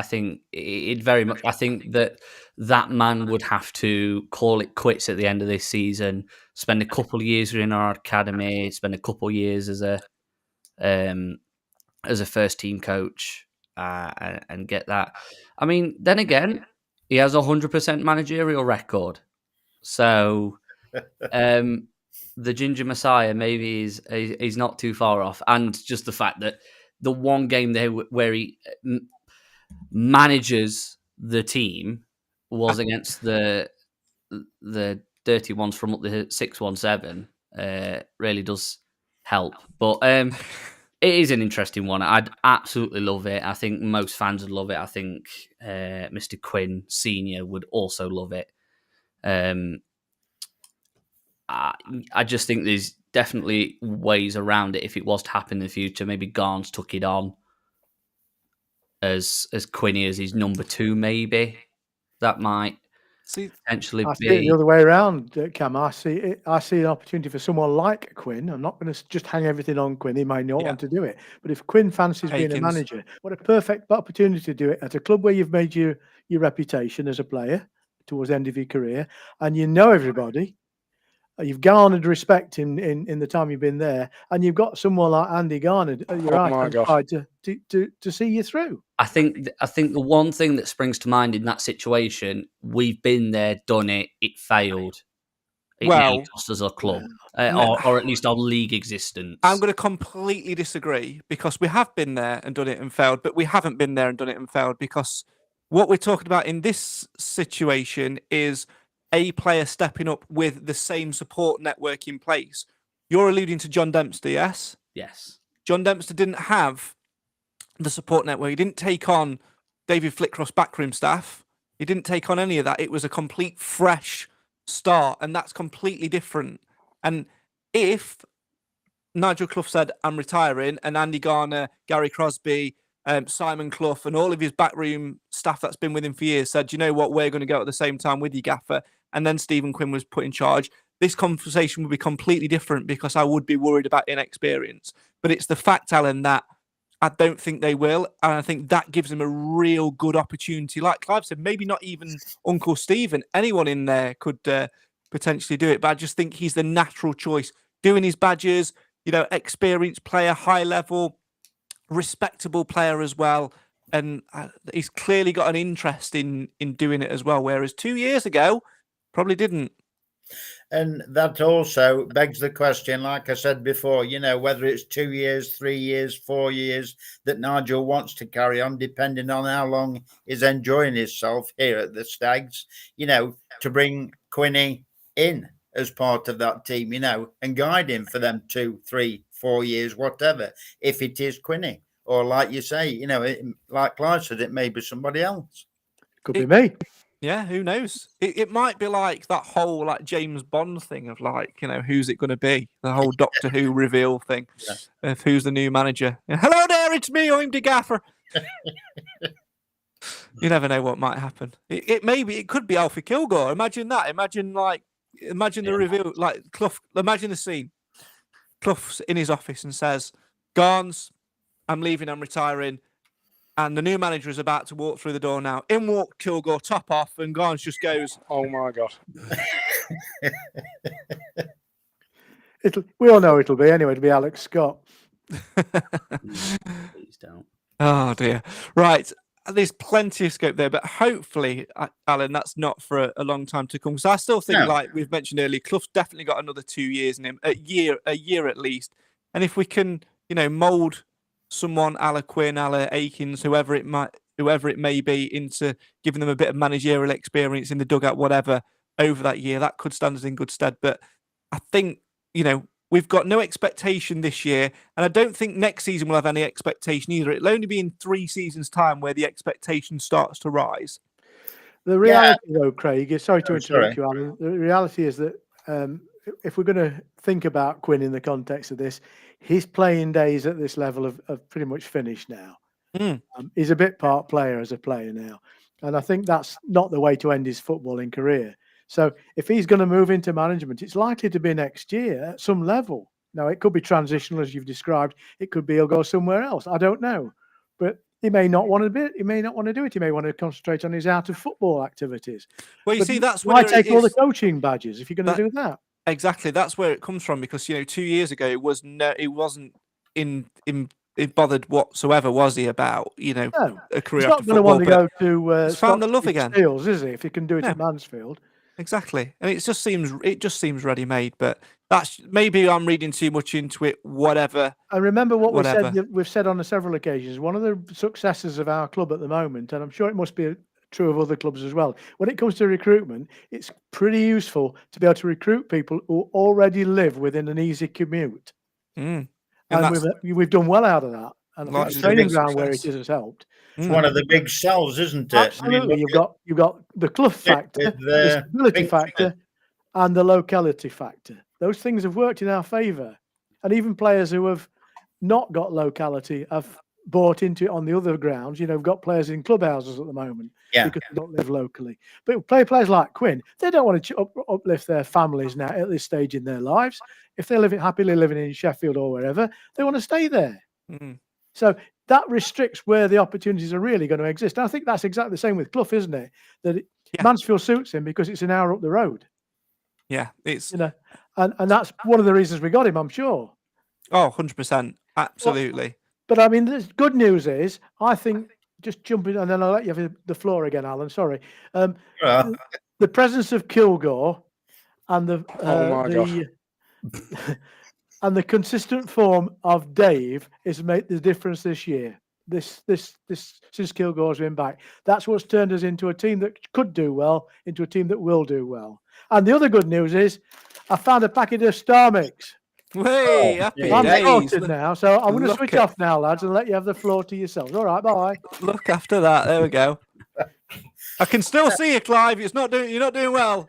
think it very much. I think that man would have to call it quits at the end of this season, spend a couple of years in our academy, spend a couple of years as a first team coach. And get that. I mean, then again, he has 100% managerial record. So the Ginger Messiah maybe is not too far off. And just the fact that the one game there where he manages the team was against the dirty ones from up the 617 really does help. But it is an interesting one. I'd absolutely love it. I think most fans would love it. I think Mr. Quinn Senior would also love it. I just think there's definitely ways around it if it was to happen in the future. Maybe Garns took it on as Quinny as his number 2, maybe. That might potentially I be... see it the other way around, Cam. I see an opportunity for someone like Quinn. I'm not going to just hang everything on Quinn. He might not want to do it. But if Quinn fancies being a manager, what a perfect opportunity to do it at a club where you've made your reputation as a player towards the end of your career, and you know everybody. You've garnered respect in the time you've been there, and you've got someone like Andy Garner at your right side to see you through. I think the one thing that springs to mind in that situation, we've been there, done it, it failed. It made us as a club, or at least our league existence. I'm going to completely disagree, because we have been there and done it and failed, but we haven't been there and done it and failed, because what we're talking about in this situation is a player stepping up with the same support network in place. You're alluding to John Dempster, yes? Yes. John Dempster didn't have the support network. He didn't take on David Flitcroft's backroom staff. He didn't take on any of that. It was a complete fresh start, and that's completely different. And if Nigel Clough said, I'm retiring, and Andy Garner, Gary Crosby, Simon Clough, and all of his backroom staff that's been with him for years said, you know what, we're going to go at the same time with you, Gaffer, and then Stephen Quinn was put in charge, this conversation would be completely different, because I would be worried about inexperience. But it's the fact, Alan, that I don't think they will, and I think that gives them a real good opportunity. Like Clive said, maybe not even Uncle Stephen, anyone in there could potentially do it, but I just think he's the natural choice. Doing his badges, experienced player, high level, respectable player as well, and he's clearly got an interest in doing it as well, whereas 2 years ago probably didn't. And that also begs the question, like I said before, whether it's 2 years, 3 years, 4 years that Nigel wants to carry on, depending on how long he's enjoying himself here at the Stags, to bring Quinny in as part of that team, and guide him for them 2, 3, 4 years, whatever, if it is Quinny. Or like you say, like Clive said, it may be somebody else. Could be me. Yeah, who knows? It might be like that whole James Bond thing of who's it going to be? The whole Doctor Who reveal thing of who's the new manager. Hello there, it's me, I'm the Gaffer. You never know what might happen. It could be Alfie Kilgore. Imagine that. Imagine the reveal. Clough. Imagine the scene. Clough's in his office and says, "Garns, I'm leaving. I'm retiring." And the new manager is about to walk through the door now. In walk Kilgore, top off, and Garns just goes, "Oh my God." We all know it'll be anyway. It'll be Alex Scott. Please don't. Oh dear. Right. There's plenty of scope there, but hopefully, Alan, that's not for a long time to come. So I still think, like we've mentioned earlier, Clough's definitely got another 2 years in him, a year at least. And if we can, mould someone, a la Quinn, a la Akins, whoever it may be, into giving them a bit of managerial experience in the dugout, whatever, over that year, that could stand us in good stead. But I think, we've got no expectation this year, and I don't think next season we'll have any expectation either. It'll only be in 3 seasons' time where the expectation starts to rise. The reality, though, Craig, sorry to interrupt you, Alan. The reality is that if we're going to think about Quinn in the context of this, his playing days at this level have pretty much finished now. He's a bit part player as a player now, and I think that's not the way to end his footballing career. So if he's going to move into management, it's likely to be next year at some level. Now, it could be transitional, as you've described. It could be he'll go somewhere else. I don't know. But he may not want to do it. He may not want to do it. He may want to concentrate on his out-of-football activities. Well, you see, that's where why take all the coaching badges if you're going to do that? Exactly. That's where it comes from, because, 2 years ago, it wasn't bothered whatsoever, was he, about, a career after football? He's not going to want to go to he's found the love again. Steels, is he, if he can do it at Mansfield? Exactly, and it just seems ready-made. But that's maybe I'm reading too much into it. Whatever. And remember what we've said on several occasions. One of the successes of our club at the moment, and I'm sure it must be true of other clubs as well, when it comes to recruitment, it's pretty useful to be able to recruit people who already live within an easy commute. And we've done well out of that. And the training ground where it has helped. It's one of the big sells, isn't it? Absolutely. You've got the Clough factor, the stability factor, and the locality factor. Those things have worked in our favour. And even players who have not got locality have bought into it on the other grounds. We've got players in clubhouses at the moment because they don't live locally. But players like Quinn, they don't want to uplift their families now at this stage in their lives. If they're happily living in Sheffield or wherever, they want to stay there. So that restricts where the opportunities are really going to exist. And I think that's exactly the same with Clough, isn't it? That Mansfield suits him because it's an hour up the road. Yeah, it's and that's one of the reasons we got him, I'm sure. 100%, absolutely. But I mean, the good news is, I think, just jumping, and then I'll let you have the floor again, Alan. Sorry. The presence of Kilgore and and the consistent form of Dave has made the difference this year. This since Kilgore's been back, that's what's turned us into a team that could do well, into a team that will do well. And the other good news is, I found a packet of Star Mix. Hey, happy I'm days. sorted now, so I'm going to switch off now, lads, and let you have the floor to yourselves. All right, bye. Look after that. There we go. I can still see you, Clive. You're not doing well.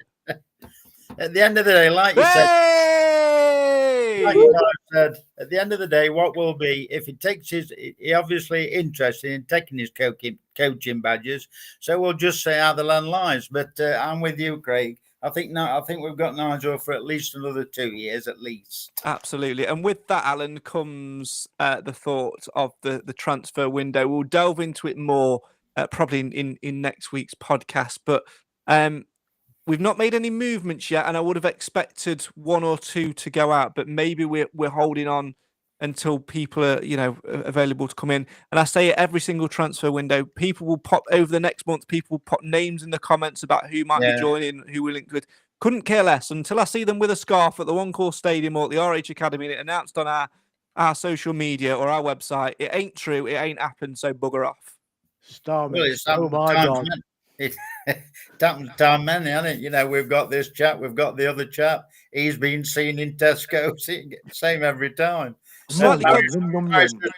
At the end of the day, like you said, at the end of the day, what will be, if he takes he obviously interested in taking his coaching badges, so we'll just say how the land lies. But I'm with you, Craig. I think we've got Nigel for at least another 2 years, at least. Absolutely. And with that, Alan, comes the thought of the transfer window. We'll delve into it more probably in next week's podcast. But we've not made any movements yet, and I would have expected 1 or 2 to go out. But maybe we're holding on until people are available to come in. And I say it every single transfer window. People will pop over the next month. People will pop names in the comments about who might be joining, who we're linked with. Couldn't care less until I see them with a scarf at the One Call Stadium or at the RH Academy and it announced on our social media or our website. It ain't true. It ain't happened. So bugger off. Oh my God. It's time many, hasn't it? We've got this chap, we've got the other chap. He's been seen in Tesco, same every time. Slightly has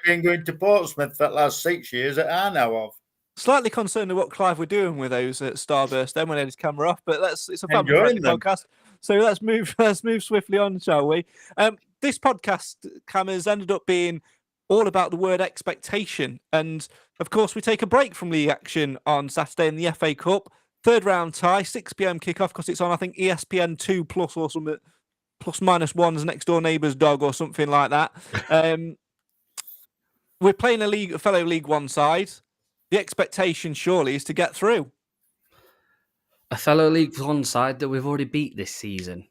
been going to Portsmouth for the last 6 years that I know of. Slightly concerned with what Clive were doing with those at Starburst then when he had his camera off, but it's a family-friendly podcast. So let's move swiftly on, shall we? This podcast, Cam, has ended up being all about the word expectation. And of course, we take a break from league action on Saturday in the FA Cup. Third round tie, 6 p.m. kickoff because it's on, I think, ESPN2 Plus or something. +-1's next door neighbour's dog or something like that. We're playing a fellow League One side. The expectation surely is to get through. A fellow League One side that we've already beat this season.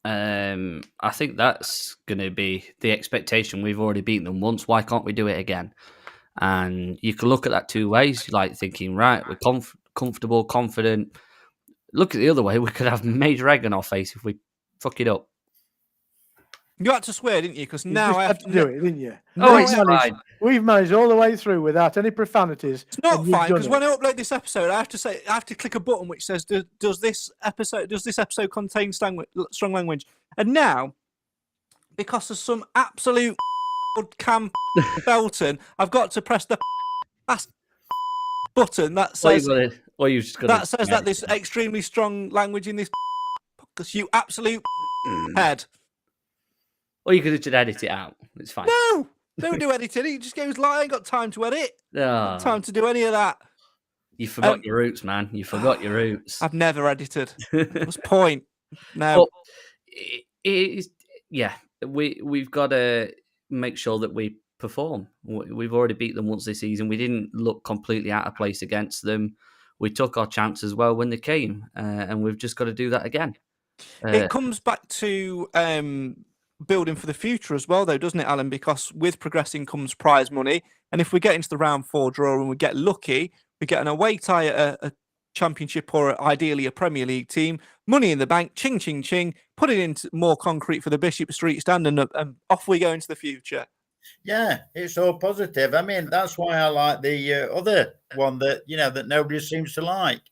I think that's going to be the expectation. We've already beaten them once. Why can't we do it again? And you can look at that 2 ways, like thinking, right, we're comfortable, confident. Look at the other way. We could have major egg on our face if we fuck it up. You had to swear, didn't you? Because now I have to do it, didn't you? We've managed all the way through without any profanities. It's not fine because when I upload this episode, I have to click a button which says, "Does this episode contain strong language?" And now, because of some absolute Cam Belton, I've got to press the button that says that there's extremely strong language in this. Because you absolute head. Or you could have just edit it out. It's fine. No, don't do editing. It just goes like, I ain't got time to edit. Time to do any of that. You forgot your roots, man. You forgot your roots. I've never edited. What's the point? No. We've got to make sure that we perform. We've already beat them once this season. We didn't look completely out of place against them. We took our chances well when they came, and we've just got to do that again. It comes back to building for the future as well, though, doesn't it, Alan? Because with progressing comes prize money. And if we get into the round 4 draw and we get lucky, we get an away tie at a championship or ideally a Premier League team, money in the bank, ching, ching, ching, put it into more concrete for the Bishop Street stand and off we go into the future. Yeah, it's all positive. I mean, that's why I like the other one that, that nobody seems to like,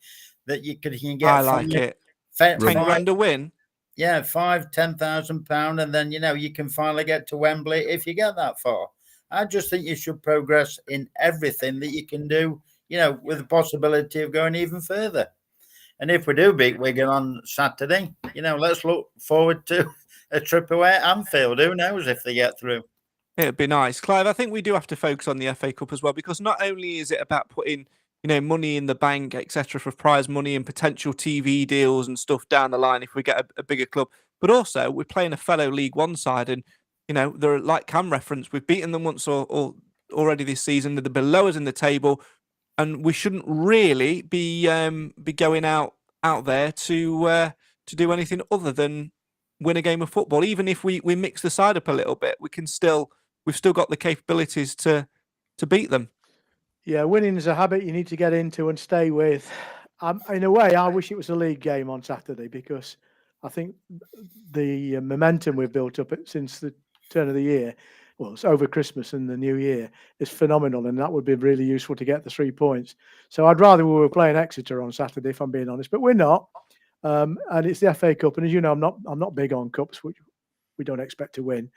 that you can get. I like it. 10 grand a win. Yeah, £10,000, and then you can finally get to Wembley if you get that far. I just think you should progress in everything that you can do, with the possibility of going even further. And if we do beat Wigan on Saturday, let's look forward to a trip away at Anfield. Who knows if they get through? It'd be nice, Clive. I think we do have to focus on the FA Cup as well, because not only is it about putting money in the bank, etc., for prize money and potential TV deals and stuff down the line if we get a bigger club. But also, we're playing a fellow League One side, and they're like Cam reference. We've beaten them once or already this season. They're below us in the table, and we shouldn't really be going out there to to do anything other than win a game of football. Even if we mix the side up a little bit, we've still got the capabilities to beat them. Yeah, winning is a habit you need to get into and stay with. In a way, I wish it was a league game on Saturday, because I think the momentum we've built up since the turn of the year, well, it's over Christmas and the New Year, is phenomenal, and that would be really useful to get the 3 points. So I'd rather we were playing Exeter on Saturday, if I'm being honest, but we're not. And it's the FA Cup, and as you know, I'm not big on cups, which we don't expect to win.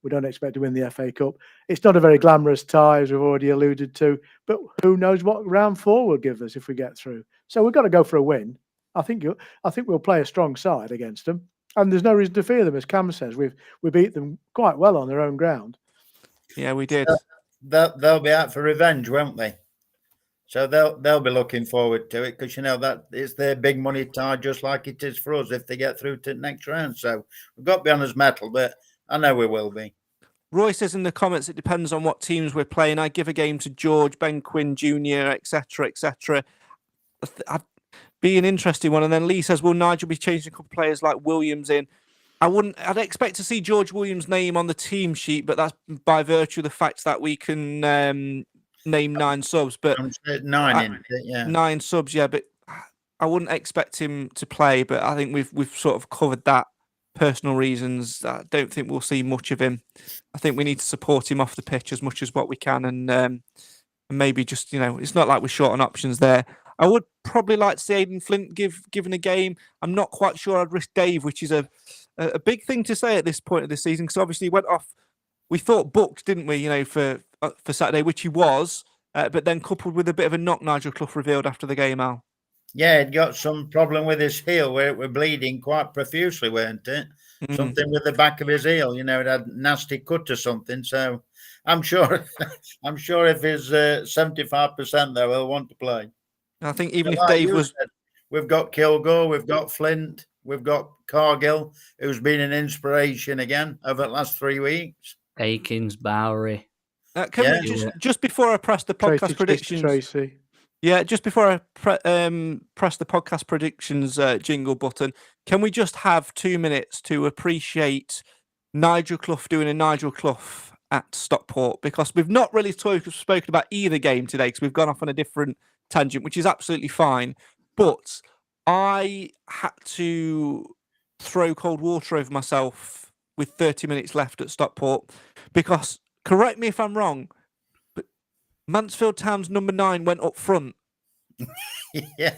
We don't expect to win the FA Cup. It's not a very glamorous tie, as we've already alluded to, but who knows what round 4 will give us if we get through. So we've got to go for a win. I think we'll play a strong side against them, and there's no reason to fear them. As Cam says, we beat them quite well on their own ground. Yeah, we did. They'll be out for revenge, won't they? So they'll be looking forward to it, because that it's their big money tie, just like it is for us if they get through to the next round. So we've got to be on his mettle, but I know we will be. Roy says in the comments, it depends on what teams we're playing. I give a game to George, Ben Quinn Jr., etc., etc. Be an interesting one. And then Lee says, will Nigel be changing a couple of players like Williams in? I'd expect to see George Williams' name on the team sheet, but that's by virtue of the fact that we can name 9 subs. But 9 subs, yeah. But I wouldn't expect him to play. But I think we've sort of covered that. Personal reasons. I don't think we'll see much of him. I think we need to support him off the pitch as much as what we can, and maybe just it's not like we're short on options there. I would probably like to see Aidan Flint given a game. I'm not quite sure I'd risk Dave, which is a big thing to say at this point of the season, because obviously he went off. We thought booked, didn't we? For Saturday, which he was, but then coupled with a bit of a knock, Nigel Clough revealed after the game, Al. Yeah, he'd got some problem with his heel where it was bleeding quite profusely, weren't it? Something with the back of his heel, it had nasty cut or something. So I'm sure if he's 75% there, he'll want to play. I think even if Dave was... We've got Kilgore, we've got Flint, we've got Cargill, who's been an inspiration again over the last 3 weeks. Akins, Bowery. Can we just before I press the podcast predictions... Tracy. Yeah, just before I press the podcast predictions jingle button, can we just have 2 minutes to appreciate Nigel Clough doing a Nigel Clough at Stockport? Because we've not really spoken about either game today, because we've gone off on a different tangent, which is absolutely fine. But I had to throw cold water over myself with 30 minutes left at Stockport, because, correct me if I'm wrong, Mansfield Town's number 9 went up front. Yeah.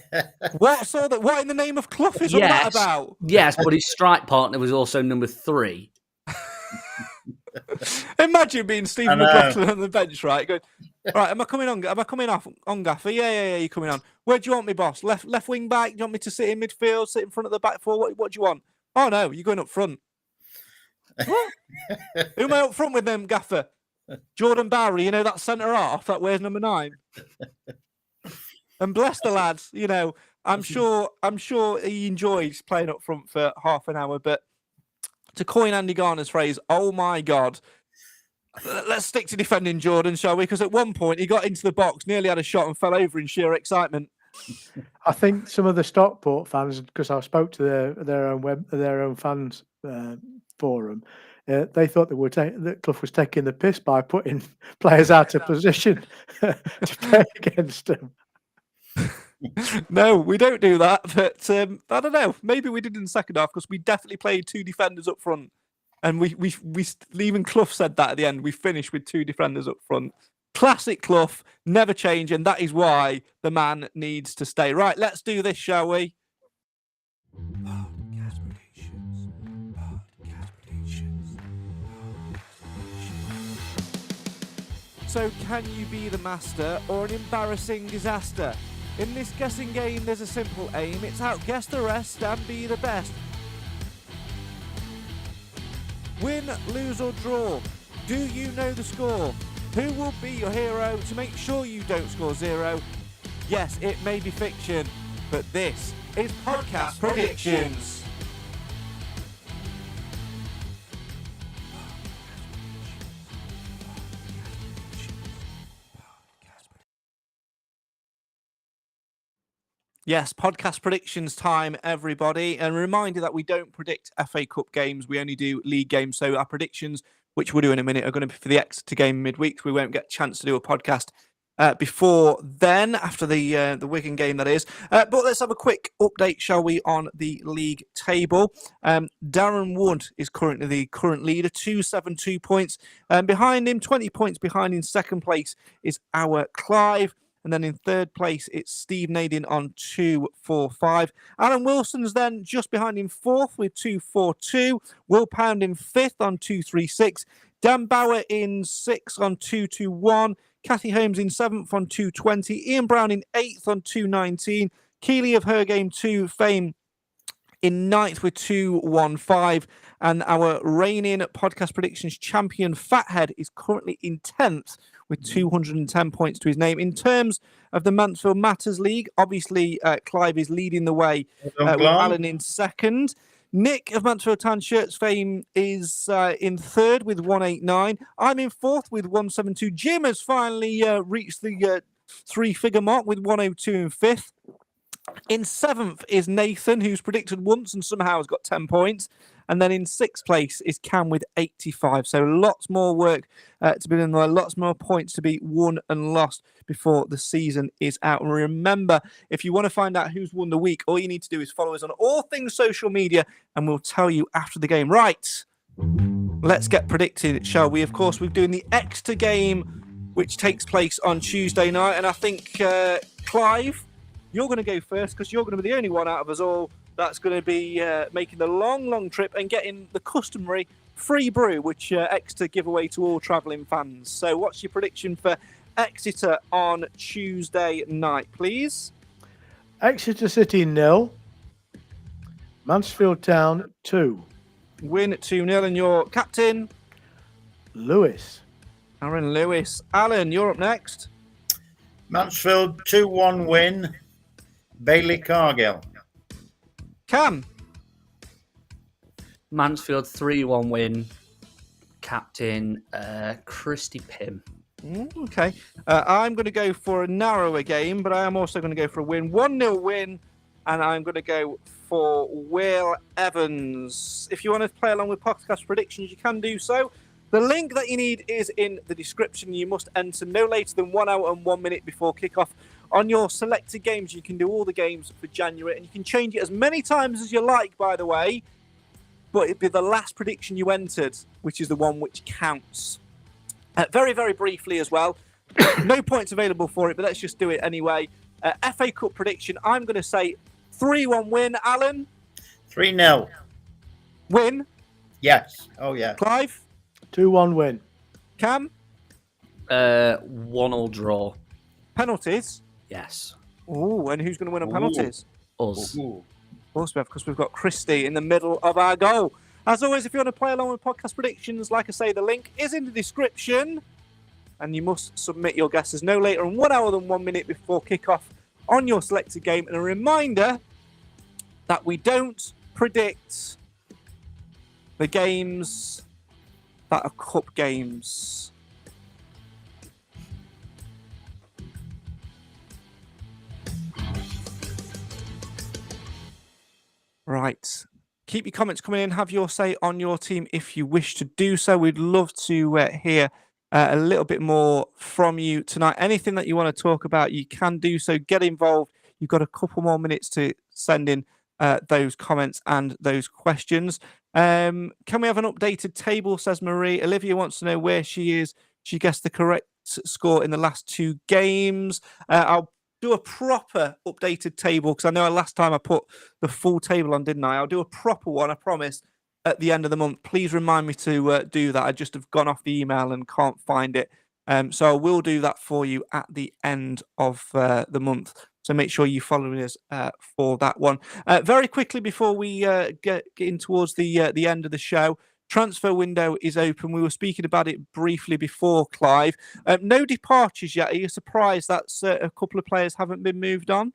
What in the name of Clough is all that about? Yes, but his strike partner was also number 3. Imagine being Stephen McLaughlin on the bench, right? Going, right, am I coming off on Gaffer? Yeah, you're coming on. Where do you want me, boss? Left wing back? Do you want me to sit in midfield, sit in front of the back four? What do you want? Oh no, you're going up front. What? Who am I up front with them, Gaffer? Jordan Bowery, that centre half that wears number 9. And bless the lads, I'm sure he enjoys playing up front for half an hour. But to coin Andy Garner's phrase, oh my God, let's stick to defending Jordan, shall we? Because at one point he got into the box, nearly had a shot, and fell over in sheer excitement. I think some of the Stockport fans, because I spoke to their own fans forum. They thought that Clough was taking the piss by putting players out of position to play against them. No, we don't do that. But I don't know. Maybe we did in the second half, because we definitely played 2 defenders up front, and we even Clough said that at the end. We finished with 2 defenders up front. Classic Clough, never change, and that is why the man needs to stay. Right, let's do this, shall we? So can you be the master or an embarrassing disaster? In this guessing game, there's a simple aim. It's outguess the rest and be the best. Win, lose or draw. Do you know the score? Who will be your hero to make sure you don't score 0? Yes, it may be fiction, but this is Podcast Predictions. Yes, podcast predictions time, everybody. And a reminder that we don't predict FA Cup games. We only do league games. So our predictions, which we'll do in a minute, are going to be for the Exeter game midweek. So we won't get a chance to do a podcast before then, after the Wigan game, that is. But let's have a quick update, shall we, on the league table. Darren Wood is currently the current leader, 272 points. Behind him, 20 points behind in second place is our Clive. And then in third place, it's Steve Nadin on 245. Alan Wilson's then just behind him fourth with 242. Will Pound in fifth on 236. Dan Bauer in sixth on 221. Kathy Holmes in seventh on 220. Ian Brown in eighth on 219. Keeley of Her Game 2 fame in ninth with 215. And our reigning podcast predictions champion, Fathead, is currently in 10th with 210 points to his name. In terms of the Mansfield Matters League, obviously Clive is leading the way with Alan in second. Nick of Mansfield Town Shirts fame is in third with 189. I'm in fourth with 172. Jim has finally reached the three-figure mark with 102 in fifth. In seventh is Nathan, who's predicted once and somehow has got 10 points. And then in sixth place is Cam with 85. So lots more work to be done there, lots more points to be won and lost before the season is out. And remember, if you want to find out who's won the week, all you need to do is follow us on all things social media and we'll tell you after the game. Right, let's get predicted, shall we? Of course, we're doing the Exeter game, which takes place on Tuesday night. And I think, Clive, you're going to go first because you're going to be the only one out of us all that's going to be making the long trip and getting the customary free brew, which Exeter give away to all travelling fans. So what's your prediction for Exeter on Tuesday night, please? Exeter City 0. Mansfield Town 2. Win 2-0, and your captain? Lewis. Aaron Lewis. Alan, you're up next. Mansfield 2-1 win. Bailey Cargill. Cam. Mansfield 3-1 win. Captain Christy Pym. Okay. I'm going to go for a narrower game, but I am also going to go for a win. 1-0 win, and I'm going to go for Will Evans. If you want to play along with podcast predictions, you can do so. The link that you need is in the description. You must enter no later than 1 hour and 1 minute before kickoff. On your selected games, you can do all the games for January, and you can change it as many times as you like, by the way. But it'd be the last prediction you entered, which is the one which counts. Very, very briefly as well. No points available for it, but let's just do it anyway. FA Cup prediction, I'm going to say 3-1 win. Alan? 3-0. Win? Yes. Oh, yeah. Clive? 2-1 win. Cam? 1-1 draw. Penalties? Yes. Oh, and who's going to win on penalties? Us. Ooh. Of course we have, because we've got Christy in the middle of our goal. As always, if you want to play along with podcast predictions, like I say, the link is in the description. And you must submit your guesses no later than 1 hour than 1 minute before kickoff on your selected game. And a reminder that we don't predict the games that are cup games. Right. Keep your comments coming in. Have your say on your team if you wish to do so. We'd love to hear a little bit more from you tonight. Anything that you want to talk about, you can do so. Get involved. You've got a couple more minutes to send in those comments and those questions. Can we have an updated table, says Marie. Olivia wants to know where she is. She guessed the correct score in the last two games. I'll do a proper updated table because I know last time I put the full table on, didn't I? I'll do a proper one, I promise, at the end of the month. Please remind me to do that. I just have gone off the email and can't find it. So I will do that for you at the end of the month. So make sure you follow us for that one. Very quickly before we get in towards the end of the show, transfer window is open. We were speaking about it briefly before, Clive. No departures yet. Are you surprised that a couple of players haven't been moved on?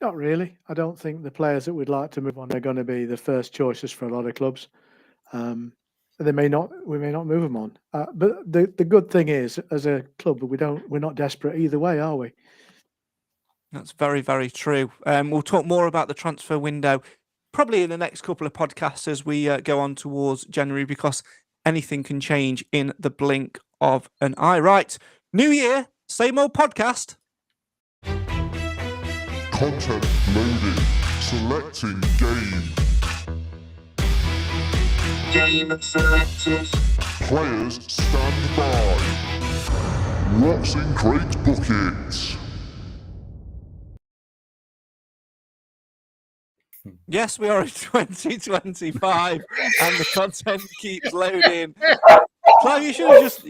Not really. I don't think the players that we'd like to move on are going to be the first choices for a lot of clubs. We may not move them on. But the good thing is, as a club, we're not desperate either way, are we? That's very, very true. We'll talk more about the transfer window probably in the next couple of podcasts as we go on towards January, because anything can change in the blink of an eye. Right, new year, same old podcast. Content loading. Selecting game. Game selected. Players stand by. What's in Craig's bucket? Yes, we are in 2025 and the content keeps loading. Clive, you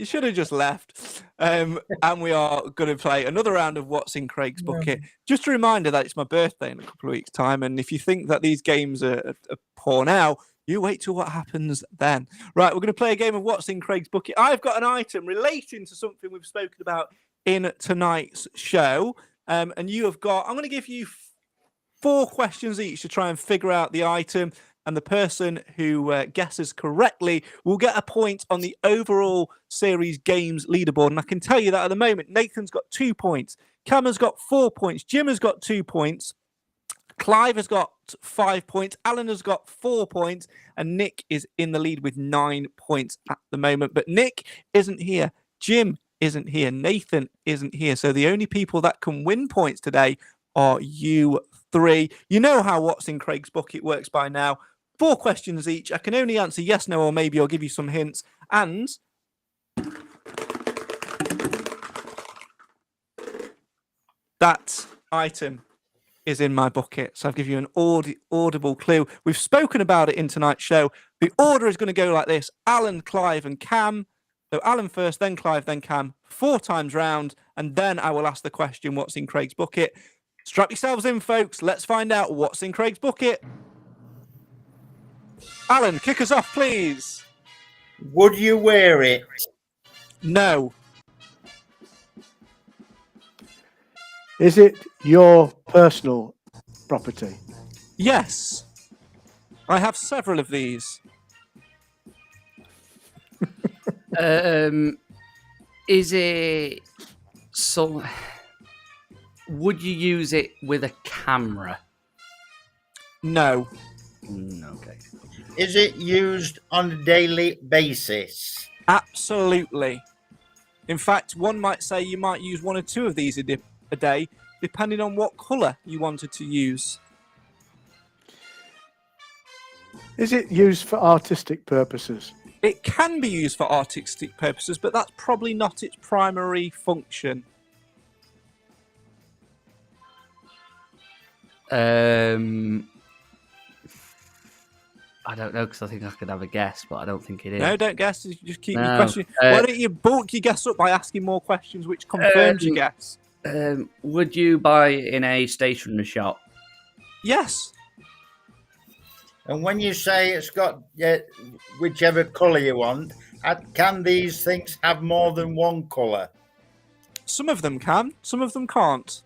should have just left. And we are going to play another round of What's in Craig's Bucket. Just a reminder that it's my birthday in a couple of weeks' time, and if you think that these games are poor now, you wait till what happens then. Right, we're going to play a game of What's in Craig's Bucket. I've got an item relating to something we've spoken about in tonight's show, and you have got. I'm going to give you 4 questions each to try and figure out the item, and the person who guesses correctly will get a point on the overall series games leaderboard. And I can tell you that at the moment, Nathan's got 2 points, Cam has got 4 points, Jim has got 2 points, Clive has got 5 points, Alan has got 4 points, and Nick is in the lead with 9 points at the moment. But Nick isn't here, Jim isn't here, Nathan isn't here. So the only people that can win points today are you 3. You know how What's in Craig's Bucket works by now. 4 questions each. I can only answer yes, no, or maybe. I'll give you some hints. And that item is in my bucket. So I'll give you an audible clue. We've spoken about it in tonight's show. The order is going to go like this. Alan, Clive, and Cam. So Alan first, then Clive, then Cam. 4 times round. And then I will ask the question, what's in Craig's bucket? Strap yourselves in, folks. Let's find out what's in Craig's bucket. Alan, kick us off, please. Would you wear it? No. Is it your personal property? Yes. I have several of these. Is it so? Would you use it with a camera? No. Okay. Is it used on a daily basis? Absolutely. In fact, one might say you might use 1 or 2 of these a day, depending on what colour you wanted to use. Is it used for artistic purposes? It can be used for artistic purposes, but that's probably not its primary function. I don't know, because I think I could have a guess, but I don't think it is. No, don't guess. Just keep your question. Why don't you bulk your guess up by asking more questions, which confirms your guess? Would you buy in a stationery shop? Yes. And when you say it's got whichever colour you want, can these things have more than one colour? Some of them can, some of them can't.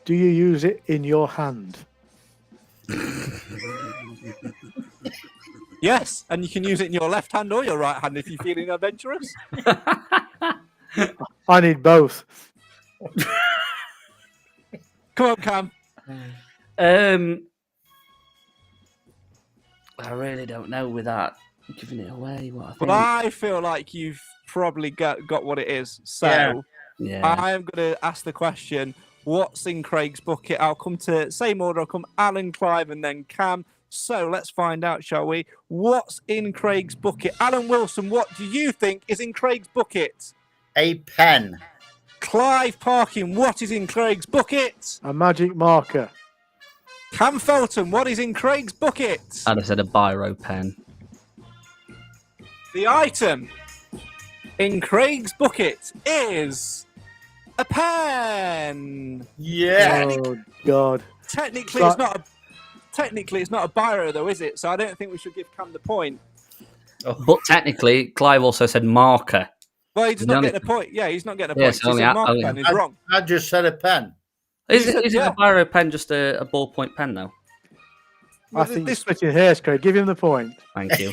Do you use it in your hand? Yes, and you can use it in your left hand or your right hand if you're feeling adventurous. I need both. Come on, Cam. I really don't know without giving it away. What I think. But I feel like you've probably got what it is. So Yeah. I am going to ask the question, what's in Craig's bucket? I'll come to same order. I'll come Alan, Clive, and then Cam. So let's find out, shall we? What's in Craig's bucket? Alan Wilson, what do you think is in Craig's bucket? A pen. Clive Parkin, what is in Craig's bucket? A magic marker. Cam Felton, what is in Craig's bucket? I'd have said a biro pen. The item in Craig's bucket is a pen. Yeah. Oh God. Technically, it's not a biro, though, is it? So I don't think we should give Cam the point. But technically, Clive also said marker. Well, he's not getting a point. Yeah, he's not getting a point. Yes, He said marker pen is wrong. I just said a pen. Isn't yeah. a biro pen just a ballpoint pen, though? I think you're splitting hairs, Craig. Give him the point. Thank you.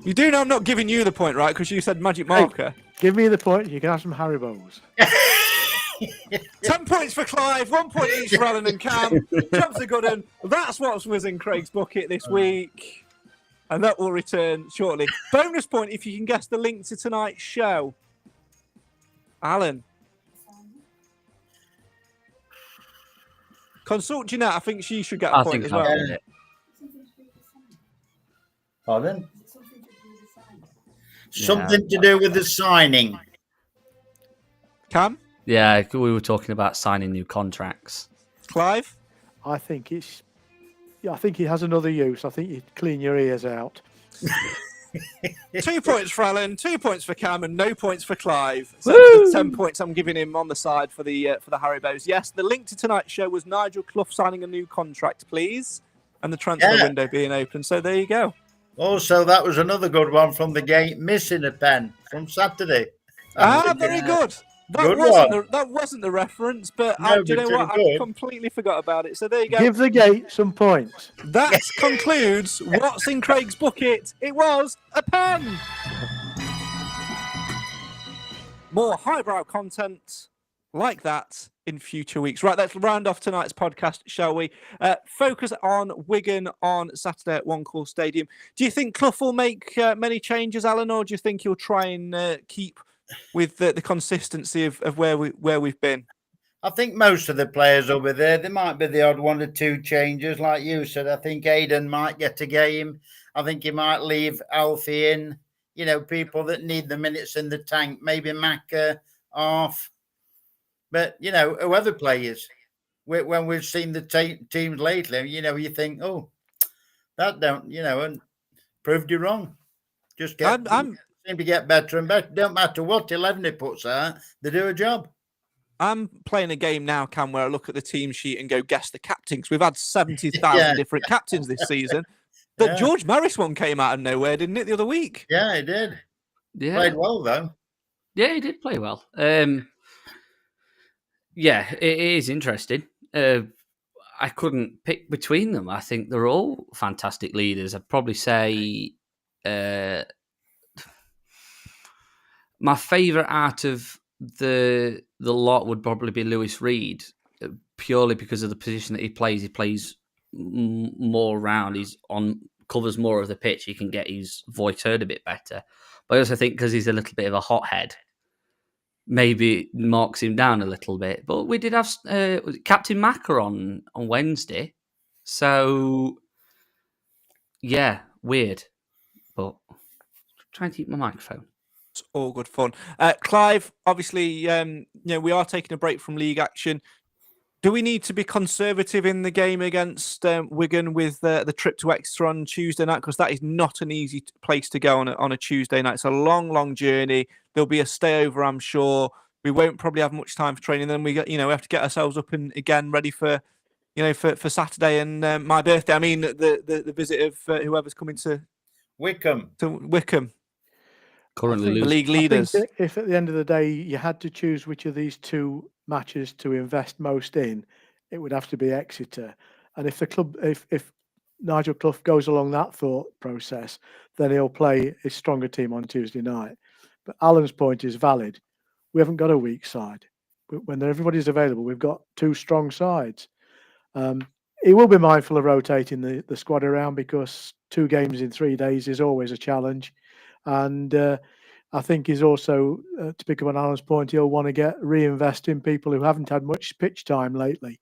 You do know I'm not giving you the point, right? Because you said magic marker. Give me the point. You can have some Haribos. 10 points for Clive, 1 point each for Alan and Cam. Jumps a good one. That's what's in Craig's bucket this week. And that will return shortly. Bonus point if you can guess the link to tonight's show. Alan. Consult Jeanette. I think she should get a point as well. Pardon? Something to do with the signing. Cam? Yeah, we were talking about signing new contracts. Clive? I think it has another use. I think you clean your ears out. 2 points for Alan, 2 points for Cam, and no points for Clive. So that's the 10 points I'm giving him on the side for the Haribos. Yes, the link to tonight's show was Nigel Clough signing a new contract, please, and the transfer window being open. So there you go. Also, that was another good one from the game, missing a pen from Saturday. Very good. That wasn't the reference, but No, do you know what? I completely forgot about it. So there you go. Give the gate some points. That concludes what's in Craig's bucket. It was a pen. More highbrow content like that in future weeks. Right, let's round off tonight's podcast, shall we? Focus on Wigan on Saturday at One Call Stadium. Do you think Clough will make many changes, Alan, or do you think he'll try and keep with the consistency of where we've been? I think most of the players will be there. There might be the odd 1 or 2 changes, like you said. I think Aidan might get a game. I think he might leave Alfie in. You know, people that need the minutes in the tank. Maybe Macca off. But, you know, whoever plays, when we've seen the teams lately, you know, you think, oh, that don't, you know, and proved you wrong. Just seem to get better and better. Don't matter what 11 he puts out, they do a job. I'm playing a game now, Cam, where I look at the team sheet and go, guess the captains. We've had 70,000 different captains this season. But George Maris one came out of nowhere, didn't it, the other week? Yeah, he did. Yeah. Played well, though. Yeah, he did play well. Yeah, it is interesting. I couldn't pick between them. I think they're all fantastic leaders. I'd probably say my favourite out of the lot would probably be Lewis Reed, purely because of the position that he plays. He plays more around. Covers more of the pitch. He can get his voice heard a bit better. But I also think because he's a little bit of a hothead, maybe it marks him down a little bit. But we did have Captain Macca on Wednesday. So, yeah, weird. But trying to keep my microphone. It's all good fun. Clive, obviously, we are taking a break from league action. Do we need to be conservative in the game against Wigan with the trip to Exeter on Tuesday night? Because that is not an easy place to go on a Tuesday night. It's a long, long journey. There'll be a stay over, I'm sure. We won't probably have much time for training. Then we have to get ourselves up and again ready for Saturday and my birthday. I mean the visit of whoever's coming to Wickham. Currently the league leaders. If at the end of the day you had to choose which of these 2 matches to invest most in, it would have to be Exeter. And if Nigel Clough goes along that thought process, then he'll play his stronger team on Tuesday night. But Alan's point is valid. We haven't got a weak side. When everybody's available, we've got 2 strong sides. He will be mindful of rotating the squad around because 2 games in 3 days is always a challenge. And I think he's also, to pick up on Alan's point, he'll want to reinvest in people who haven't had much pitch time lately,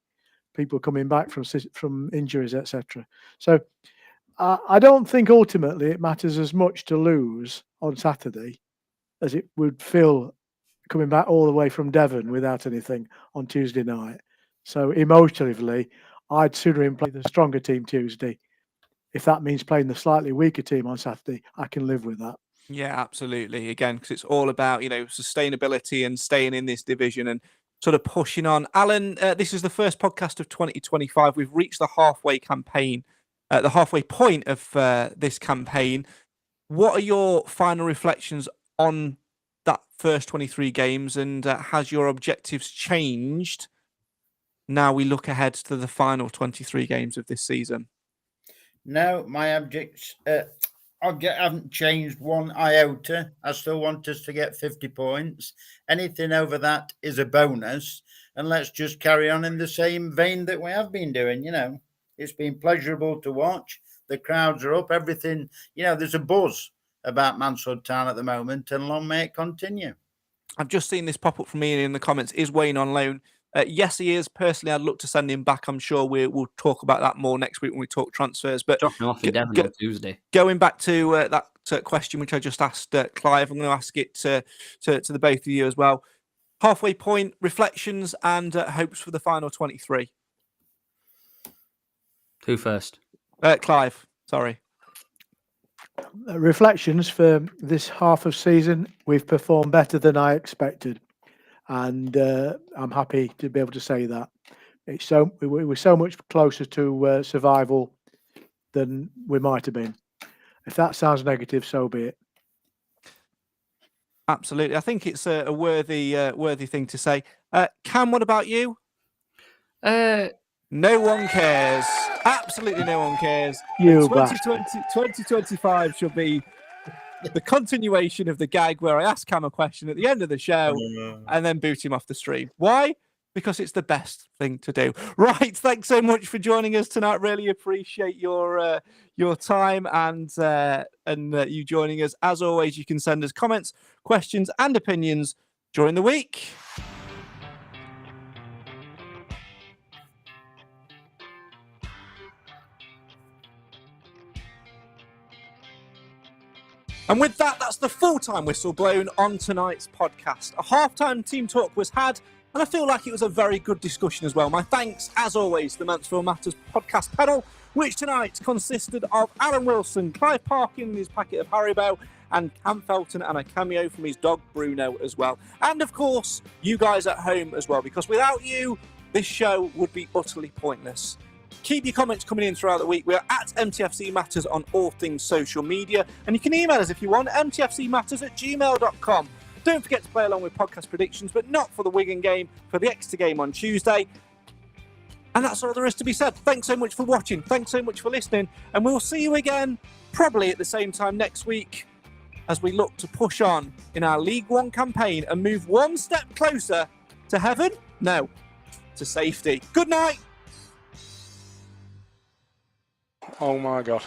people coming back from injuries, etc. So I don't think ultimately it matters as much to lose on Saturday as it would feel coming back all the way from Devon without anything on Tuesday night. So emotionally, I'd sooner him play the stronger team Tuesday. If that means playing the slightly weaker team on Saturday, I can live with that. Yeah, absolutely. Again, because it's all about, sustainability and staying in this division and sort of pushing on. Alan, this is the first podcast of 2025. We've reached the halfway campaign, the halfway point of this campaign. What are your final reflections on that first 23 games, and has your objectives changed now we look ahead to the final 23 games of this season? No, my objectives haven't changed one iota. I still want us to get 50 points. Anything over that is a bonus. And let's just carry on in the same vein that we have been doing. It's been pleasurable to watch. The crowds are up, everything. There's a buzz about Mansfield Town at the moment, and long may it continue. I've just seen this pop up from Ian in the comments. Is Wayne on loan? Yes, he is. Personally, I'd look to send him back. I'm sure we'll talk about that more next week when we talk transfers. But dropping off in Devon on Tuesday. Going back to that question which I just asked Clive, I'm going to ask it to the both of you as well. Halfway point, reflections, and hopes for the final 23. Who first? Clive. Sorry. Reflections for this half of season. We've performed better than I expected. And I'm happy to be able to say that. We were so much closer to survival than we might have been. If that sounds negative, so be it. Absolutely, I think it's a worthy thing to say. Cam, what about you? No one cares. Absolutely, no one cares. 2025 should be the continuation of the gag where I ask Cam a question at the end of the show and then boot him off the stream. Why? Because it's the best thing to do. Right, thanks so much for joining us tonight. Really appreciate your time and you joining us. As always, you can send us comments, questions and opinions during the week. And with that, that's the full-time whistle blown on tonight's podcast. A half-time team talk was had, and I feel like it was a very good discussion as well. My thanks, as always, to the Mansfield Matters podcast panel, which tonight consisted of Alan Wilson, Clive Parkin and his packet of Haribo, and Cam Felton and a cameo from his dog Bruno as well. And of course, you guys at home as well, because without you, this show would be utterly pointless. Keep your comments coming in throughout the week. We're at MTFC Matters on all things social media. And you can email us if you want, mtfcmatters@gmail.com. Don't forget to play along with podcast predictions, but not for the Wigan game, for the Exeter game on Tuesday. And that's all there is to be said. Thanks so much for watching. Thanks so much for listening. And we'll see you again, probably at the same time next week, as we look to push on in our League One campaign and move one step closer to heaven? No, to safety. Good night. Oh my God.